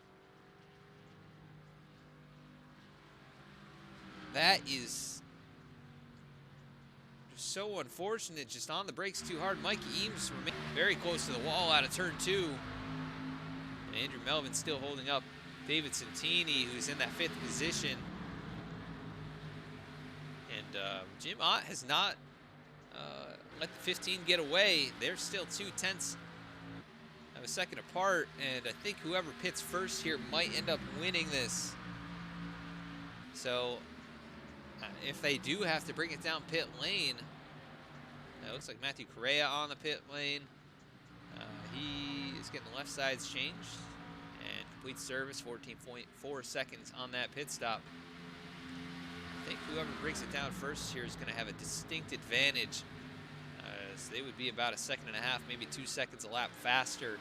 A: That is just so unfortunate. Just on the brakes too hard. Mike Eames remains very close to the wall out of turn 2. And Andrew Melvin still holding up David Centini, who's in that 5th position. And Jim Ott has not let the 15 get away. They're still 2/10 of a second apart, and I think whoever pits first here might end up winning this. So if they do have to bring it down pit lane, it looks like Matthew Correa on the pit lane. He is getting the left sides changed and complete service. 14.4 seconds on that pit stop. I think whoever brings it down first here is going to have a distinct advantage. So they would be about 1.5 seconds, maybe 2 seconds a lap faster.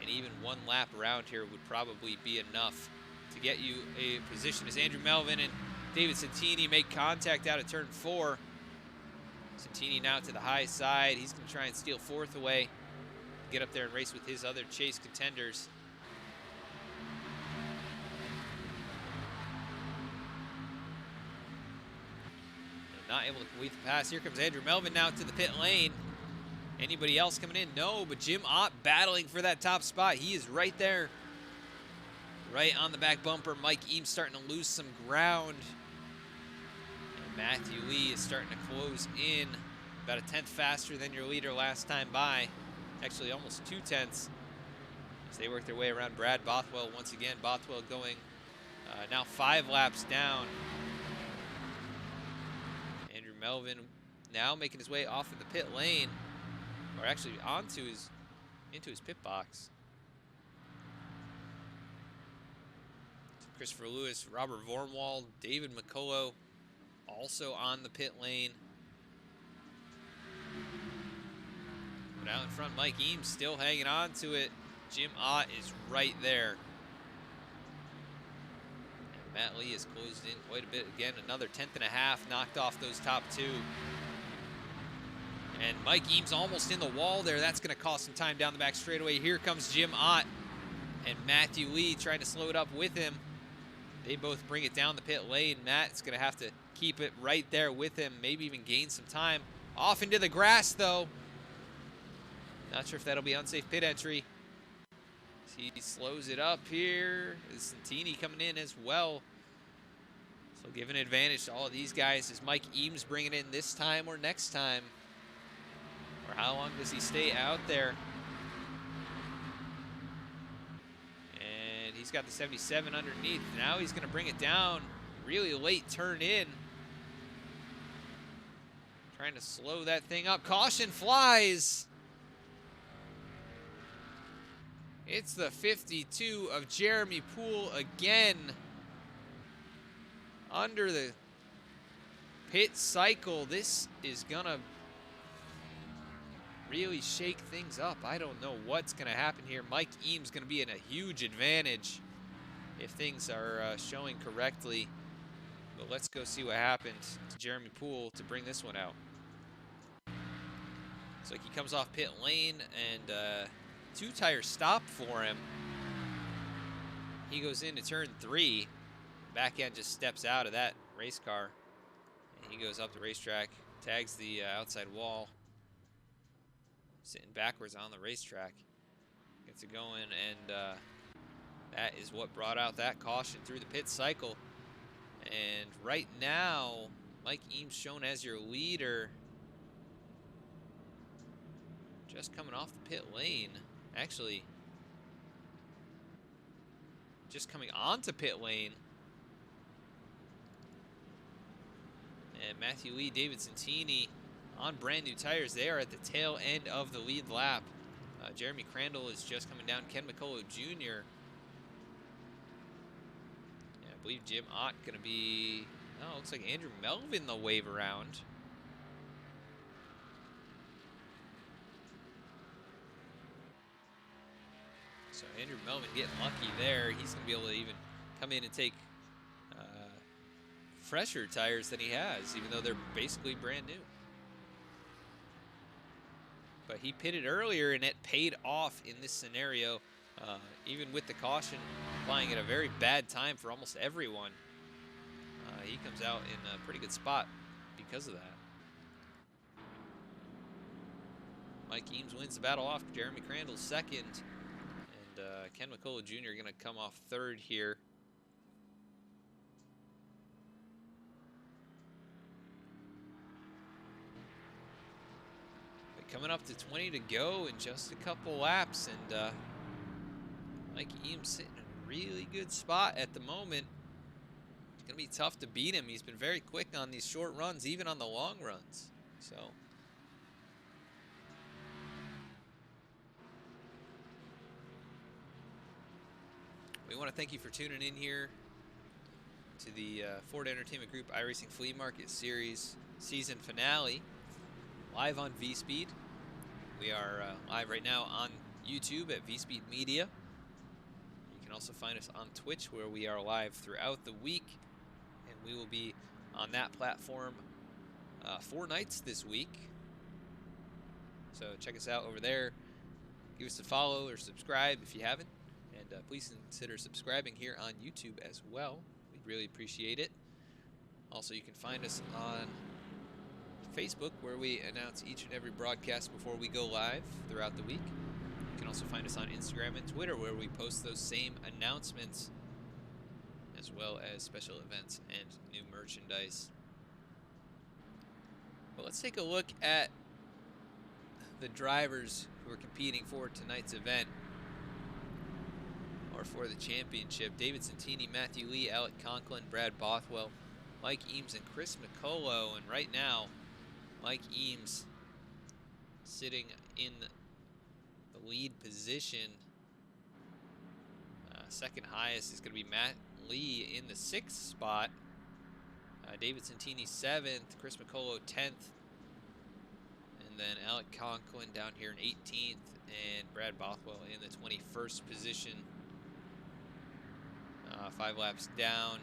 A: And even 1 lap around here would probably be enough to get you a position as Andrew Melvin and David Centini make contact out of turn 4. Centini now to the high side. He's going to try and steal 4th away, get up there and race with his other chase contenders. Not able to complete the pass. Here comes Andrew Melvin now to the pit lane. Anybody else coming in? No, but Jim Ott battling for that top spot. He is right there. Right on the back bumper. Mike Eames starting to lose some ground. And Mathew Lee is starting to close in. About 1/10 faster than your leader last time by. Actually, almost 2/10. As they work their way around Brad Bothwell once again. Bothwell going now 5 laps down. Melvin now making his way off of the pit lane, or actually into his pit box. Christopher Lewis, Robert Vormwald, David McCullough also on the pit lane. But out in front, Mike Eames still hanging on to it. Jim Ott is right there. Matt Lee has closed in quite a bit. Again, another 1/10.5 knocked off those top 2. And Mike Eames almost in the wall there. That's going to cost some time down the back straightaway. Here comes Jim Ott and Mathew Lee trying to slow it up with him. They both bring it down the pit lane. Matt's going to have to keep it right there with him, maybe even gain some time. Off into the grass, though. Not sure if that'll be unsafe pit entry. He slows it up here. Centini coming in as well. So giving advantage to all of these guys. Is Mike Eames bringing it in this time or next time? Or how long does he stay out there? And he's got the 77 underneath. Now he's going to bring it down. Really late turn in. Trying to slow that thing up. Caution flies. It's the 52 of Jeremy Poole again. Under the pit cycle. This is going to really shake things up. I don't know what's going to happen here. Mike Eames going to be in a huge advantage if things are showing correctly. But let's go see what happens to Jeremy Poole to bring this one out. Looks like he comes off pit lane and two-tire stop for him. He goes into turn 3. Back end just steps out of that race car. And he goes up the racetrack, tags the outside wall. Sitting backwards on the racetrack. Gets it going, and that is what brought out that caution through the pit cycle. And right now, Mike Eames shown as your leader. Just coming off the pit lane. Actually, just coming onto pit lane. And Mathew Lee, David Centini on brand new tires. They are at the tail end of the lead lap. Jeremy Crandall is just coming down. Ken McCullough Jr. Yeah, I believe Jim Ott going to be... Oh, looks like Andrew Melvin the wave around. So Andrew Melvin getting lucky there. He's going to be able to even come in and take fresher tires than he has, even though they're basically brand new. But he pitted earlier, and it paid off in this scenario, even with the caution flying at a very bad time for almost everyone. He comes out in a pretty good spot because of that. Mike Eames wins the battle off. Jeremy Crandall's second. And Ken McCullough Jr. going to come off third here. Coming up to 20 to go in just a couple laps, and Mike Eames sitting in a really good spot at the moment. It's going to be tough to beat him. He's been very quick on these short runs, even on the long runs. So we want to thank you for tuning in here to the Ford Entertainment Group iRacing Flea Market Series season finale, live on VSpeed. We are live right now on YouTube at VSpeed Media. You can also find us on Twitch, where we are live throughout the week, and we will be on that platform 4 nights this week. So check us out over there. Give us a follow or subscribe if you haven't, and please consider subscribing here on YouTube as well. We'd really appreciate it. Also, you can find us on Facebook, where we announce each and every broadcast before we go live throughout the week. You can also find us on Instagram and Twitter, where we post those same announcements, as well as special events and new merchandise. But let's take a look at the drivers who are competing for tonight's event, or for the championship. David Centini, Mathew Lee, Alec Conklin, Brad Bothwell, Mike Eames, and Chris McCullough. And right now, Mike Eames sitting in the lead position. Second highest is going to be Matt Lee in the 6th spot. David Centini 7th, Chris McCullough 10th, and then Alec Conklin down here in 18th, and Brad Bothwell in the 21st position. 5 laps down.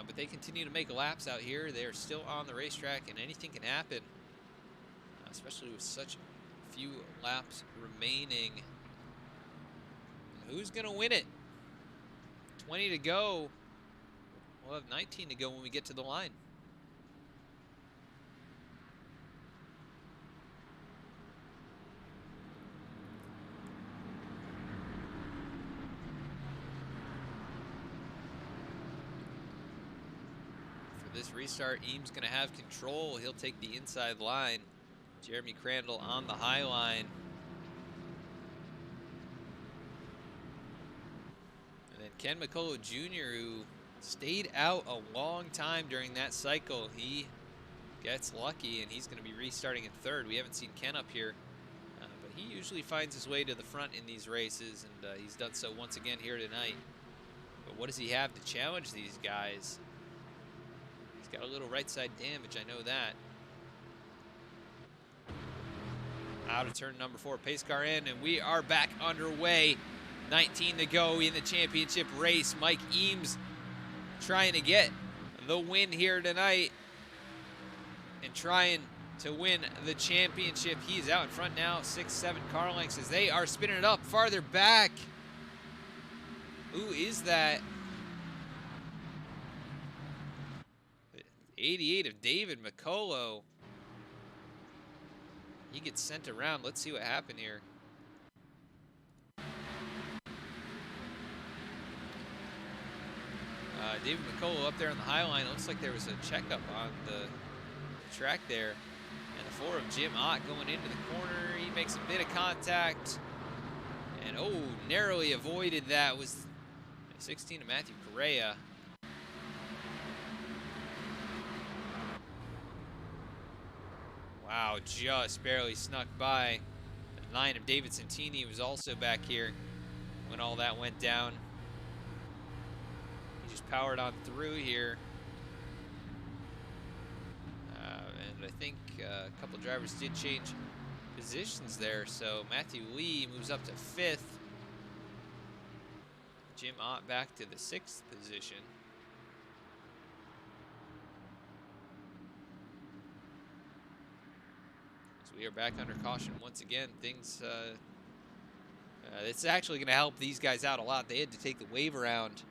A: But they continue to make laps out here. They are still on the racetrack, and anything can happen, especially with such few laps remaining. Who's going to win it? 20 to go. We'll have 19 to go when we get to the line. This restart, Eames going to have control. He'll take the inside line. Jeremy Crandall on the high line. And then Ken McCullough Jr., who stayed out a long time during that cycle. He gets lucky, and he's going to be restarting in third. We haven't seen Ken up here, but he usually finds his way to the front in these races, and he's done so once again here tonight. But what does he have to challenge these guys? He's got a little right side damage, I know that. Out of turn number 4, pace car in, and we are back underway. 19 to go in the championship race. Mike Eames trying to get the win here tonight and trying to win the championship. He's out in front now, 6-7 car lengths as they are spinning it up farther back. Who is that? 88 of David McCullough. He gets sent around. Let's see what happened here. David McCullough up there on the high line. It looks like there was a checkup on the track there. And the 4 of Jim Ott going into the corner. He makes a bit of contact. And oh, narrowly avoided that. Was 16 of Matthew Correa. Wow, just barely snuck by. The 9 of David Centini was also back here when all that went down. He just powered on through here. And I think a couple drivers did change positions there. So Mathew Lee moves up to 5th. Jim Ott back to the 6th position. We are back under caution once again. Things, it's actually going to help these guys out a lot. They had to take the wave around.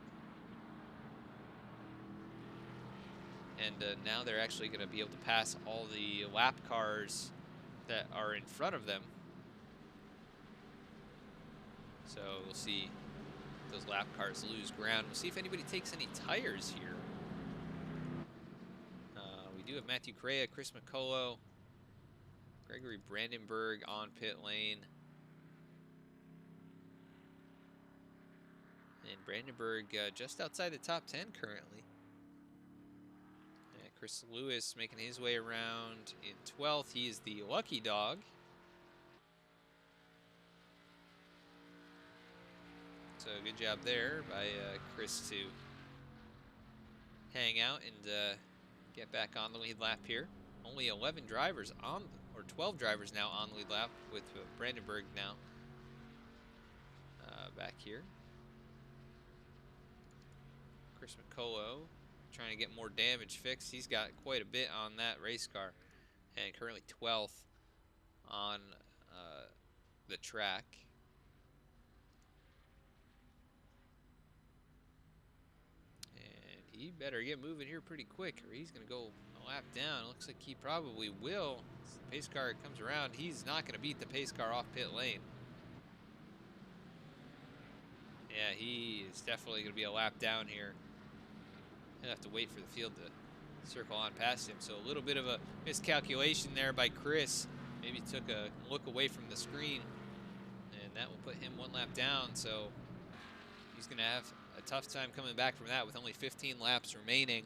A: And now they're actually going to be able to pass all the lap cars that are in front of them. So we'll see those lap cars lose ground. We'll see if anybody takes any tires here. We do have Matthew Correa, Chris McCullough, Gregory Brandenburg on pit lane. And Brandenburg just outside the top 10 currently. And Chris Lewis making his way around in 12th. He is the lucky dog. So good job there by Chris to hang out and get back on the lead lap here. Only 11 drivers on, or 12 drivers now on the lead lap, with Brandenburg now back here. Chris McCullough trying to get more damage fixed. He's got quite a bit on that race car, and currently 12th on the track. And he better get moving here pretty quick, or he's going to go a lap down. Looks like he probably will. As the pace car comes around, he's not going to beat the pace car off pit lane. Yeah, he is definitely going to be a lap down here. He'll have to wait for the field to circle on past him. So a little bit of a miscalculation there by Chris. Maybe took a look away from the screen, and that will put him one lap down. So he's going to have a tough time coming back from that with only 15 laps remaining.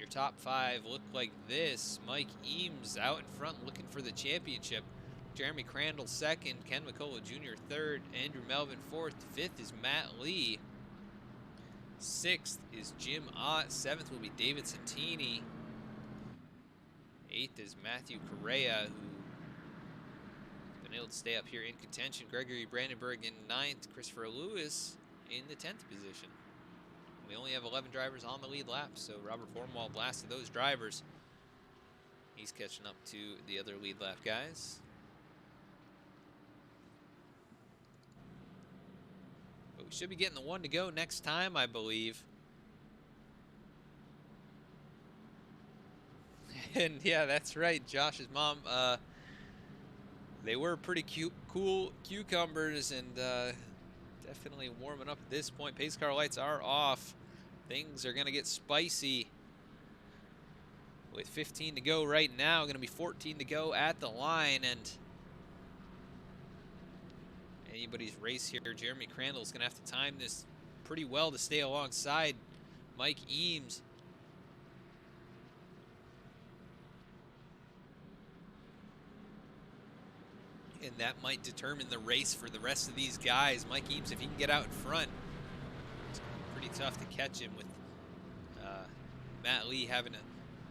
A: Your top 5 look like this. Mike Eames out in front looking for the championship. Jeremy Crandall 2nd, Ken McCullough Jr. 3rd, Andrew Melvin 4th, 5th is Matt Lee. 6th is Jim Ott, 7th will be David Centini. 8th is Matthew Correa, who's been able to stay up here in contention. Gregory Brandenburg in 9th, Christopher Lewis in the 10th position. We only have 11 drivers on the lead lap, so Robert Formwall blasted those drivers. He's catching up to the other lead lap guys. But we should be getting the 1 to go next time, I believe. And yeah, that's right, Josh's mom. They were pretty cool cucumbers, and definitely warming up at this point. Pace car lights are off. Things are going to get spicy. with 15 to go right now. Going to be 14 to go at the line, and anybody's race here. Jeremy Crandall's going to have to time this pretty well to stay alongside Mike Eames. And that might determine the race for the rest of these guys. Mike Eames, if he can get out in front, it's pretty tough to catch him with Matt Lee having to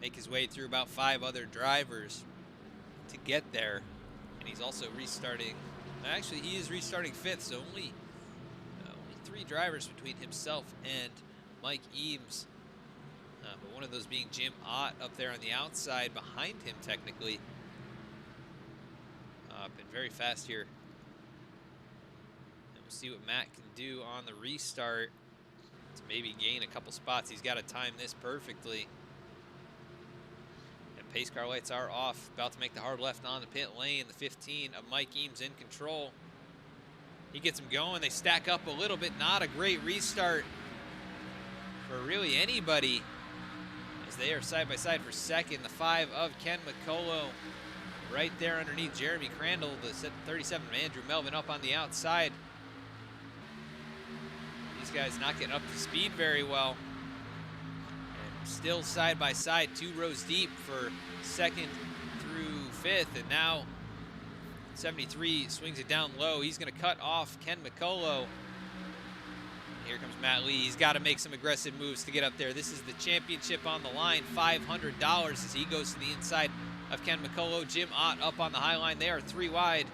A: make his way through about 5 other drivers to get there. And he's also restarting. Actually, he is restarting 5th, so only 3 drivers between himself and Mike Eames. But one of those being Jim Ott up there on the outside behind him, technically. Been very fast here. And we'll see what Matt can do on the restart to maybe gain a couple spots. He's got to time this perfectly. And pace car lights are off. About to make the hard left on the pit lane. The 15 of Mike Eames in control. He gets him going. They stack up a little bit. Not a great restart for really anybody, as they are side by side for second. The 5 of Ken McCullough right there underneath Jeremy Crandall. The 37 of Andrew Melvin up on the outside. These guys not getting up to speed very well. And still side by side, 2 rows deep for 2nd through 5th. And now 73 swings it down low. He's going to cut off Ken McCullough. Here comes Matt Lee. He's got to make some aggressive moves to get up there. This is the championship on the line. $500 as he goes to the inside of Ken McCullough. Jim Ott up on the high line. They are 3 wide.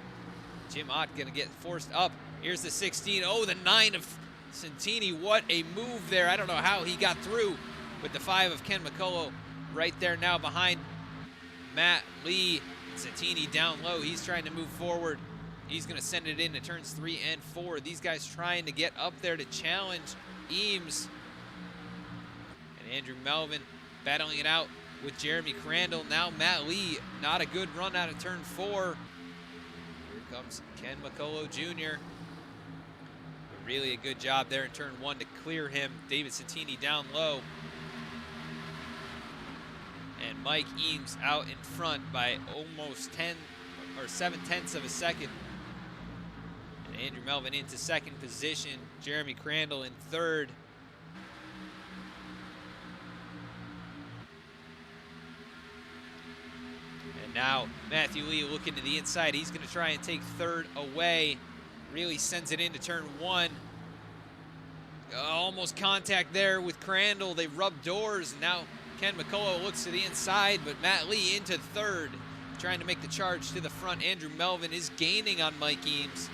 A: Jim Ott going to get forced up. Here's the 16. Oh, the 9 of Centini. What a move there. I don't know how he got through with the 5 of Ken McCullough right there now behind Matt Lee. Centini down low. He's trying to move forward. He's going to send it into turns 3 and 4. These guys trying to get up there to challenge Eames. And Andrew Melvin battling it out with Jeremy Crandall. Now Matt Lee, not a good run out of turn 4. Here comes Ken McCullough Jr. But really a good job there in turn 1 to clear him. David Centini down low. And Mike Eames out in front by almost 10 or 7/10 of a second. And Andrew Melvin into 2nd position. Jeremy Crandall in 3rd. And now Mathew Lee looking to the inside. He's going to try and take 3rd away. Really sends it into turn 1. Almost contact there with Crandall. They rub doors. And now Ken McCullough looks to the inside, but Matt Lee into 3rd. Trying to make the charge to the front. Andrew Melvin is gaining on Mike Eames.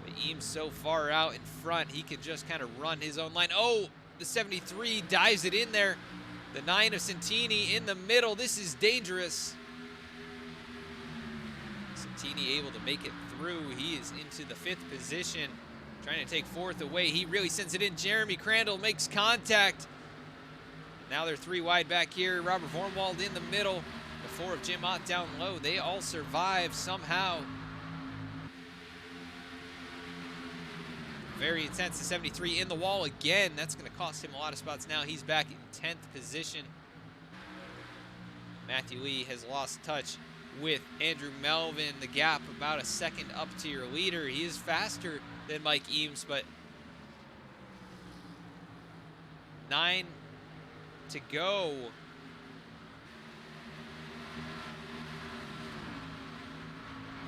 A: But Eames so far out in front, he can just kind of run his own line. Oh, the 73 dives it in there. The 9 of Centini in the middle. This is dangerous. Centini able to make it through. He is into the 5th position. Trying to take 4th away. He really sends it in. Jeremy Crandall makes contact. Now they're 3 wide back here. Robert Vormwald in the middle. The 4 of Jim Ott down low. They all survive somehow. Very intense. The 73 in the wall again. That's going to cost him a lot of spots now. He's back in 10th position. Mathew Lee has lost touch with Andrew Melvin. The gap about a second up to your leader. He is faster than Mike Eames, but 9 to go.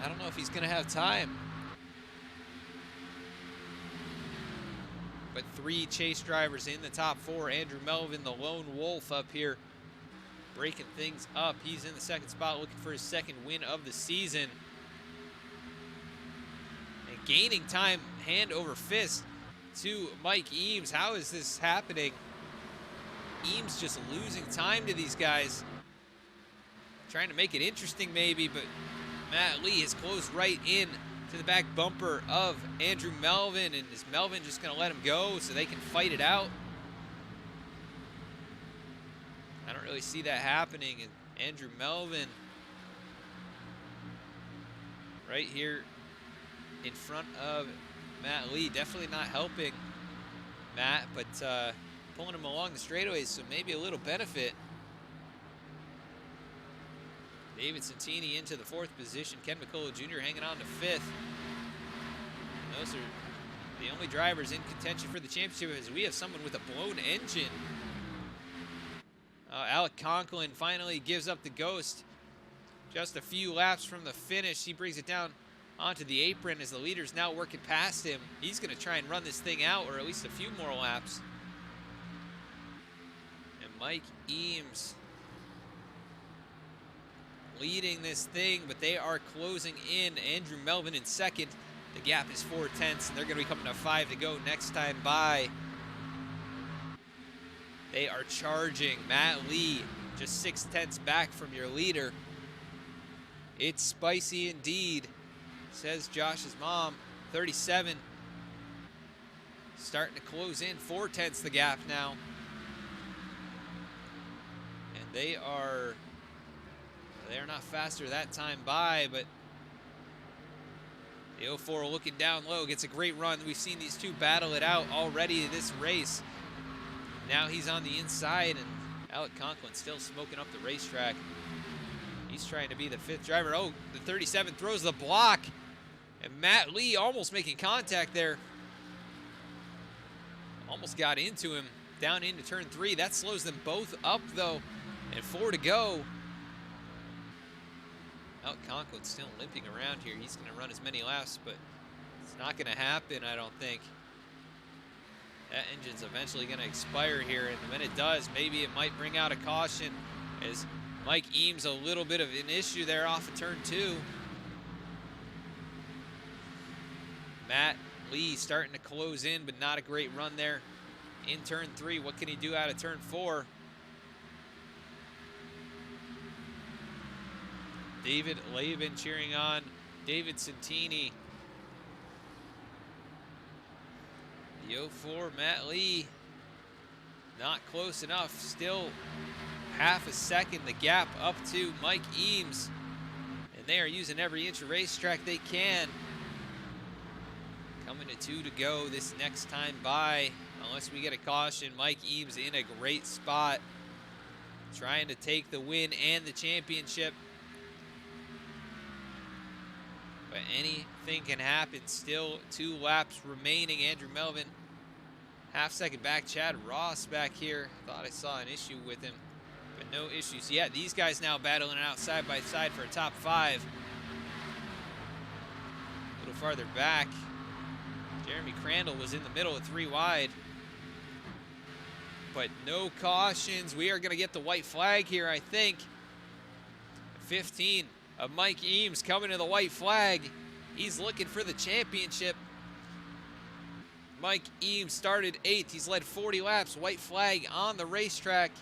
A: I don't know if he's going to have time. But 3 chase drivers in the top 4. Andrew Melvin, the lone wolf up here, breaking things up. He's in the 2nd spot, looking for his 2nd win of the season. And gaining time hand over fist to Mike Eames. How is this happening? Eames just losing time to these guys. Trying to make it interesting maybe, but Matt Lee has closed right in to the back bumper of Andrew Melvin, and is Melvin just going to let him go so they can fight it out? I don't really see that happening. And Andrew Melvin right here in front of Matt Lee, definitely not helping Matt, but pulling him along the straightaways, so maybe a little benefit David Centini into the 4th position. Ken McCullough Jr. hanging on to 5th. And those are the only drivers in contention for the championship, as we have someone with a blown engine. Alec Conklin finally gives up the ghost. Just a few laps from the finish. He brings it down onto the apron as the leader's now working past him. He's going to try and run this thing out, or at least a few more laps. And Mike Eames leading this thing, but they are closing in. Andrew Melvin in 2nd. The gap is 4/10, and they're going to be coming to 5 to go next time by. They are charging. Matt Lee just 6/10 back from your leader. It's spicy indeed, says Josh's mom. 37. Starting to close in. 4/10 the gap now. And they're not faster that time by, but the 04 looking down low, gets a great run. We've seen these two battle it out already this race. Now he's on the inside, and Alec Conklin still smoking up the racetrack. He's trying to be the 5th driver. Oh, the 37 throws the block, and Matt Lee almost making contact there. Almost got into him down into turn 3. That slows them both up, though, and 4 to go. Alec Conklin's still limping around here. He's going to run as many laps, but it's not going to happen, I don't think. That engine's eventually going to expire here, and when it does, maybe it might bring out a caution, as Mike Eames a little bit of an issue there off of turn 2. Matt Lee starting to close in, but not a great run there in turn 3. What can he do out of turn 4? David Laban cheering on David Centini. The 04 Matt Lee, not close enough. Still half a second the gap up to Mike Eames. And they are using every inch of racetrack they can. Coming to 2 to go this next time by. Unless we get a caution, Mike Eames in a great spot. Trying to take the win and the championship. But anything can happen. Still 2 laps remaining. Andrew Melvin, half second back. Chad Ross back here. Thought I saw an issue with him, but no issues yet. These guys now battling out side by side for a top 5. A little farther back, Jeremy Crandall was in the middle at 3 wide. But no cautions. We are going to get the white flag here, I think. 15 of Mike Eames coming to the white flag. He's looking for the championship. Mike Eames started 8th. He's led 40 laps. White flag on the racetrack.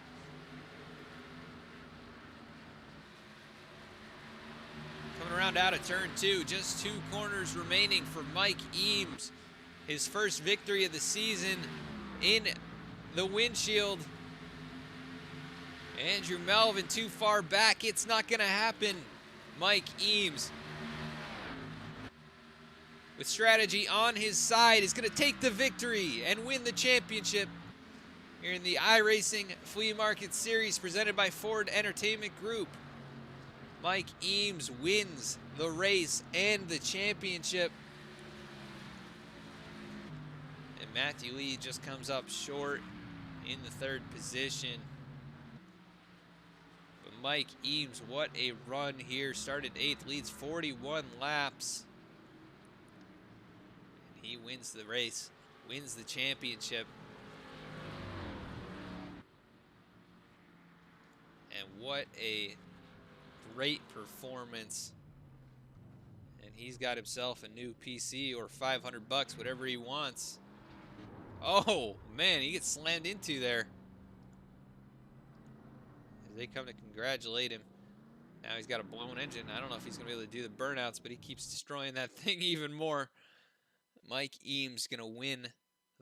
A: Coming around out of turn 2. Just 2 corners remaining for Mike Eames. His first victory of the season in the windshield. Andrew Melvin too far back. It's not going to happen. Mike Eames, with strategy on his side, is going to take the victory and win the championship here in the iRacing Flea Market Series presented by Ford Entertainment Group. Mike Eames wins the race and the championship. And Mathew Lee just comes up short in the 3rd position. Mike Eames, what a run here. Started 8th, leads 41 laps. And he wins the race, wins the championship. And what a great performance. And he's got himself a new PC or $500, whatever he wants. Oh, man, he gets slammed into there. They come to congratulate him. Now he's got a blown engine. I don't know if he's going to be able to do the burnouts, but he keeps destroying that thing even more. Mike Eames going to win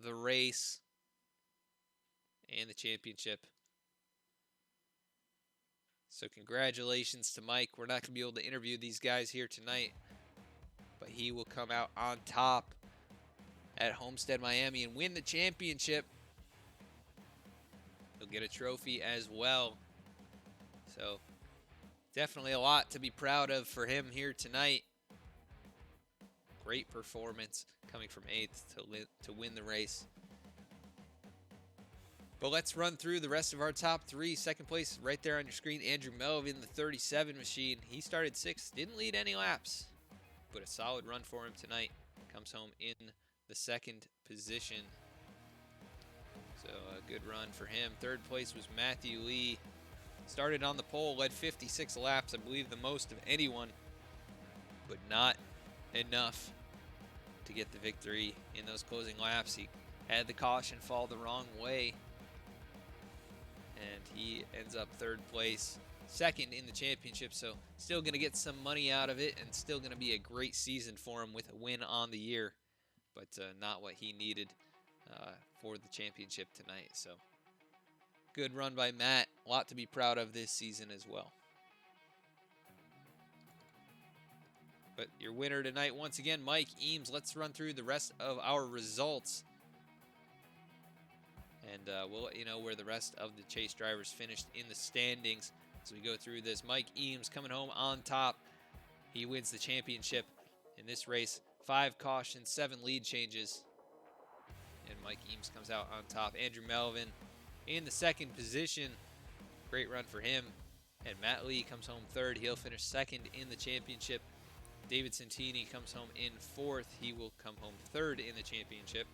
A: the race and the championship. So congratulations to Mike. We're not going to be able to interview these guys here tonight, but he will come out on top at Homestead, Miami and win the championship. He'll get a trophy as well. So Definitely a lot to be proud of for him here tonight. Great performance coming from 8th to win the race. But let's run through the rest of our top 3. Second place right there on your screen, Andrew Melvin, the 37 machine. He started 6th, didn't lead any laps, but a solid run for him tonight. Comes home in the 2nd position. So a good run for him. 3rd place was Mathew Lee. Started on the pole, led 56 laps, I believe the most of anyone, but not enough to get the victory in those closing laps. He had the caution fall the wrong way, and he ends up 3rd place, 2nd in the championship, so still going to get some money out of it and still going to be a great season for him with a win on the year, but not what he needed for the championship tonight. So good run by Matt. A lot to be proud of this season as well. But your winner tonight, once again, Mike Eames. Let's run through the rest of our results. And we'll let you know where the rest of the chase drivers finished in the standings as we go through this. Mike Eames coming home on top. He wins the championship in this race. 5 cautions, 7 lead changes. And Mike Eames comes out on top. Andrew Melvin in the 2nd position. Great run for him. And Matt Lee comes home 3rd. He'll finish 2nd in the championship. David Centini comes home in 4th. He will come home 3rd in the championship.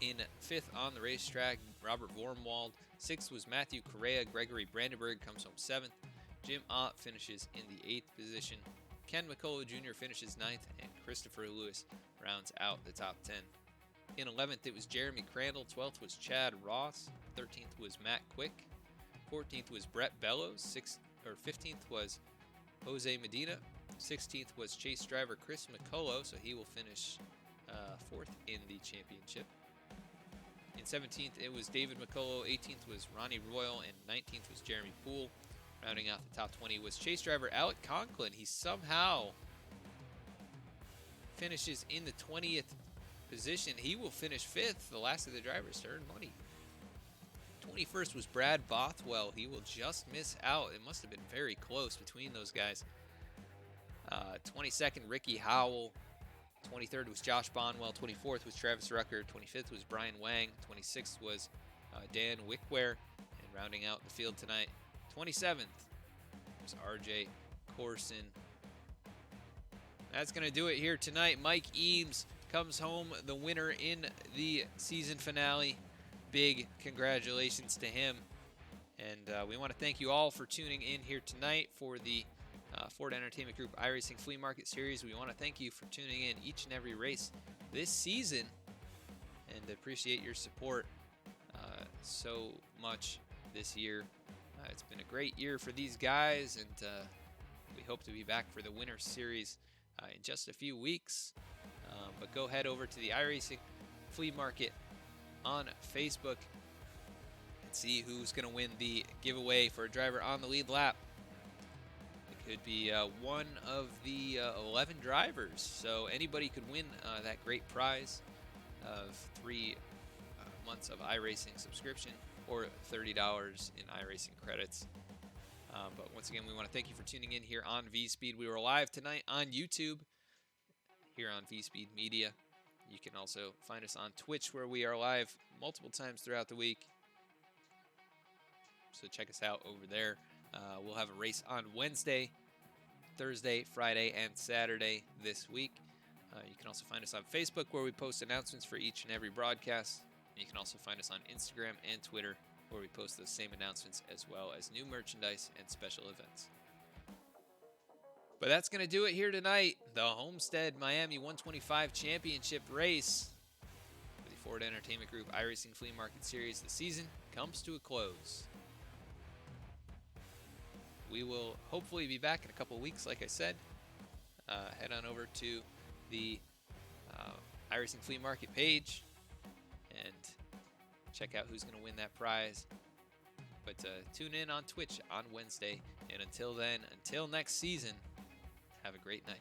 A: In 5th on the racetrack, Robert Vormwald. 6th was Matthew Correa. Gregory Brandenburg comes home 7th. Jim Ott finishes in the 8th position. Ken McCullough Jr. finishes 9th. And Christopher Lewis rounds out the top 10. In 11th, it was Jeremy Crandall. 12th was Chad Ross. 13th was Matt Quick. 14th was Brett Bellows. 15th was Jose Medina. 16th was chase driver Chris McCullough, so he will finish 4th in the championship. In 17th, it was David McCullough. 18th was Ronnie Royal, and 19th was Jeremy Poole. Rounding out the top 20 was chase driver Alec Conklin. He somehow finishes in the 20th position. He will finish 5th, the last of the drivers to earn money. 21st was Brad Bothwell. He will just miss out. It must have been very close between those guys. 22nd, Ricky Howell. 23rd was Josh Bonwell. 24th was Travis Rucker. 25th was Brian Wang. 26th was Dan Wickware. And rounding out the field tonight, 27th was RJ Corson. That's going to do it here tonight. Mike Eames comes home the winner in the season finale. Big congratulations to him. And we want to thank you all for tuning in here tonight for the Ford Entertainment Group iRacing Flea Market Series. We want to thank you for tuning in each and every race this season and appreciate your support so much this year. It's been a great year for these guys, and we hope to be back for the Winter Series in just a few weeks. But go head over to the iRacing Flea Market on Facebook and see who's going to win the giveaway for a driver on the lead lap. Could be one of the 11 drivers, so anybody could win that great prize of 3 months of iRacing subscription or $30 in iRacing credits. But once again, we want to thank you for tuning in here on V-Speed. We were live tonight on YouTube here on V-Speed Media. You can also find us on Twitch, where we are live multiple times throughout the week, so check us out over there. We'll have a race on Wednesday, Thursday, Friday, and Saturday this week. You can also find us on Facebook, where we post announcements for each and every broadcast. You can also find us on Instagram and Twitter, where we post those same announcements as well as new merchandise and special events. But that's going to do it here tonight. The Homestead Miami 125 Championship race for the Ford Entertainment Group iRacing Flea Market Series. The season comes to a close. We will hopefully be back in a couple of weeks, like I said. Head on over to the iRacing Flea Market page and check out who's going to win that prize. But tune in on Twitch on Wednesday. And until then, until next season, have a great night.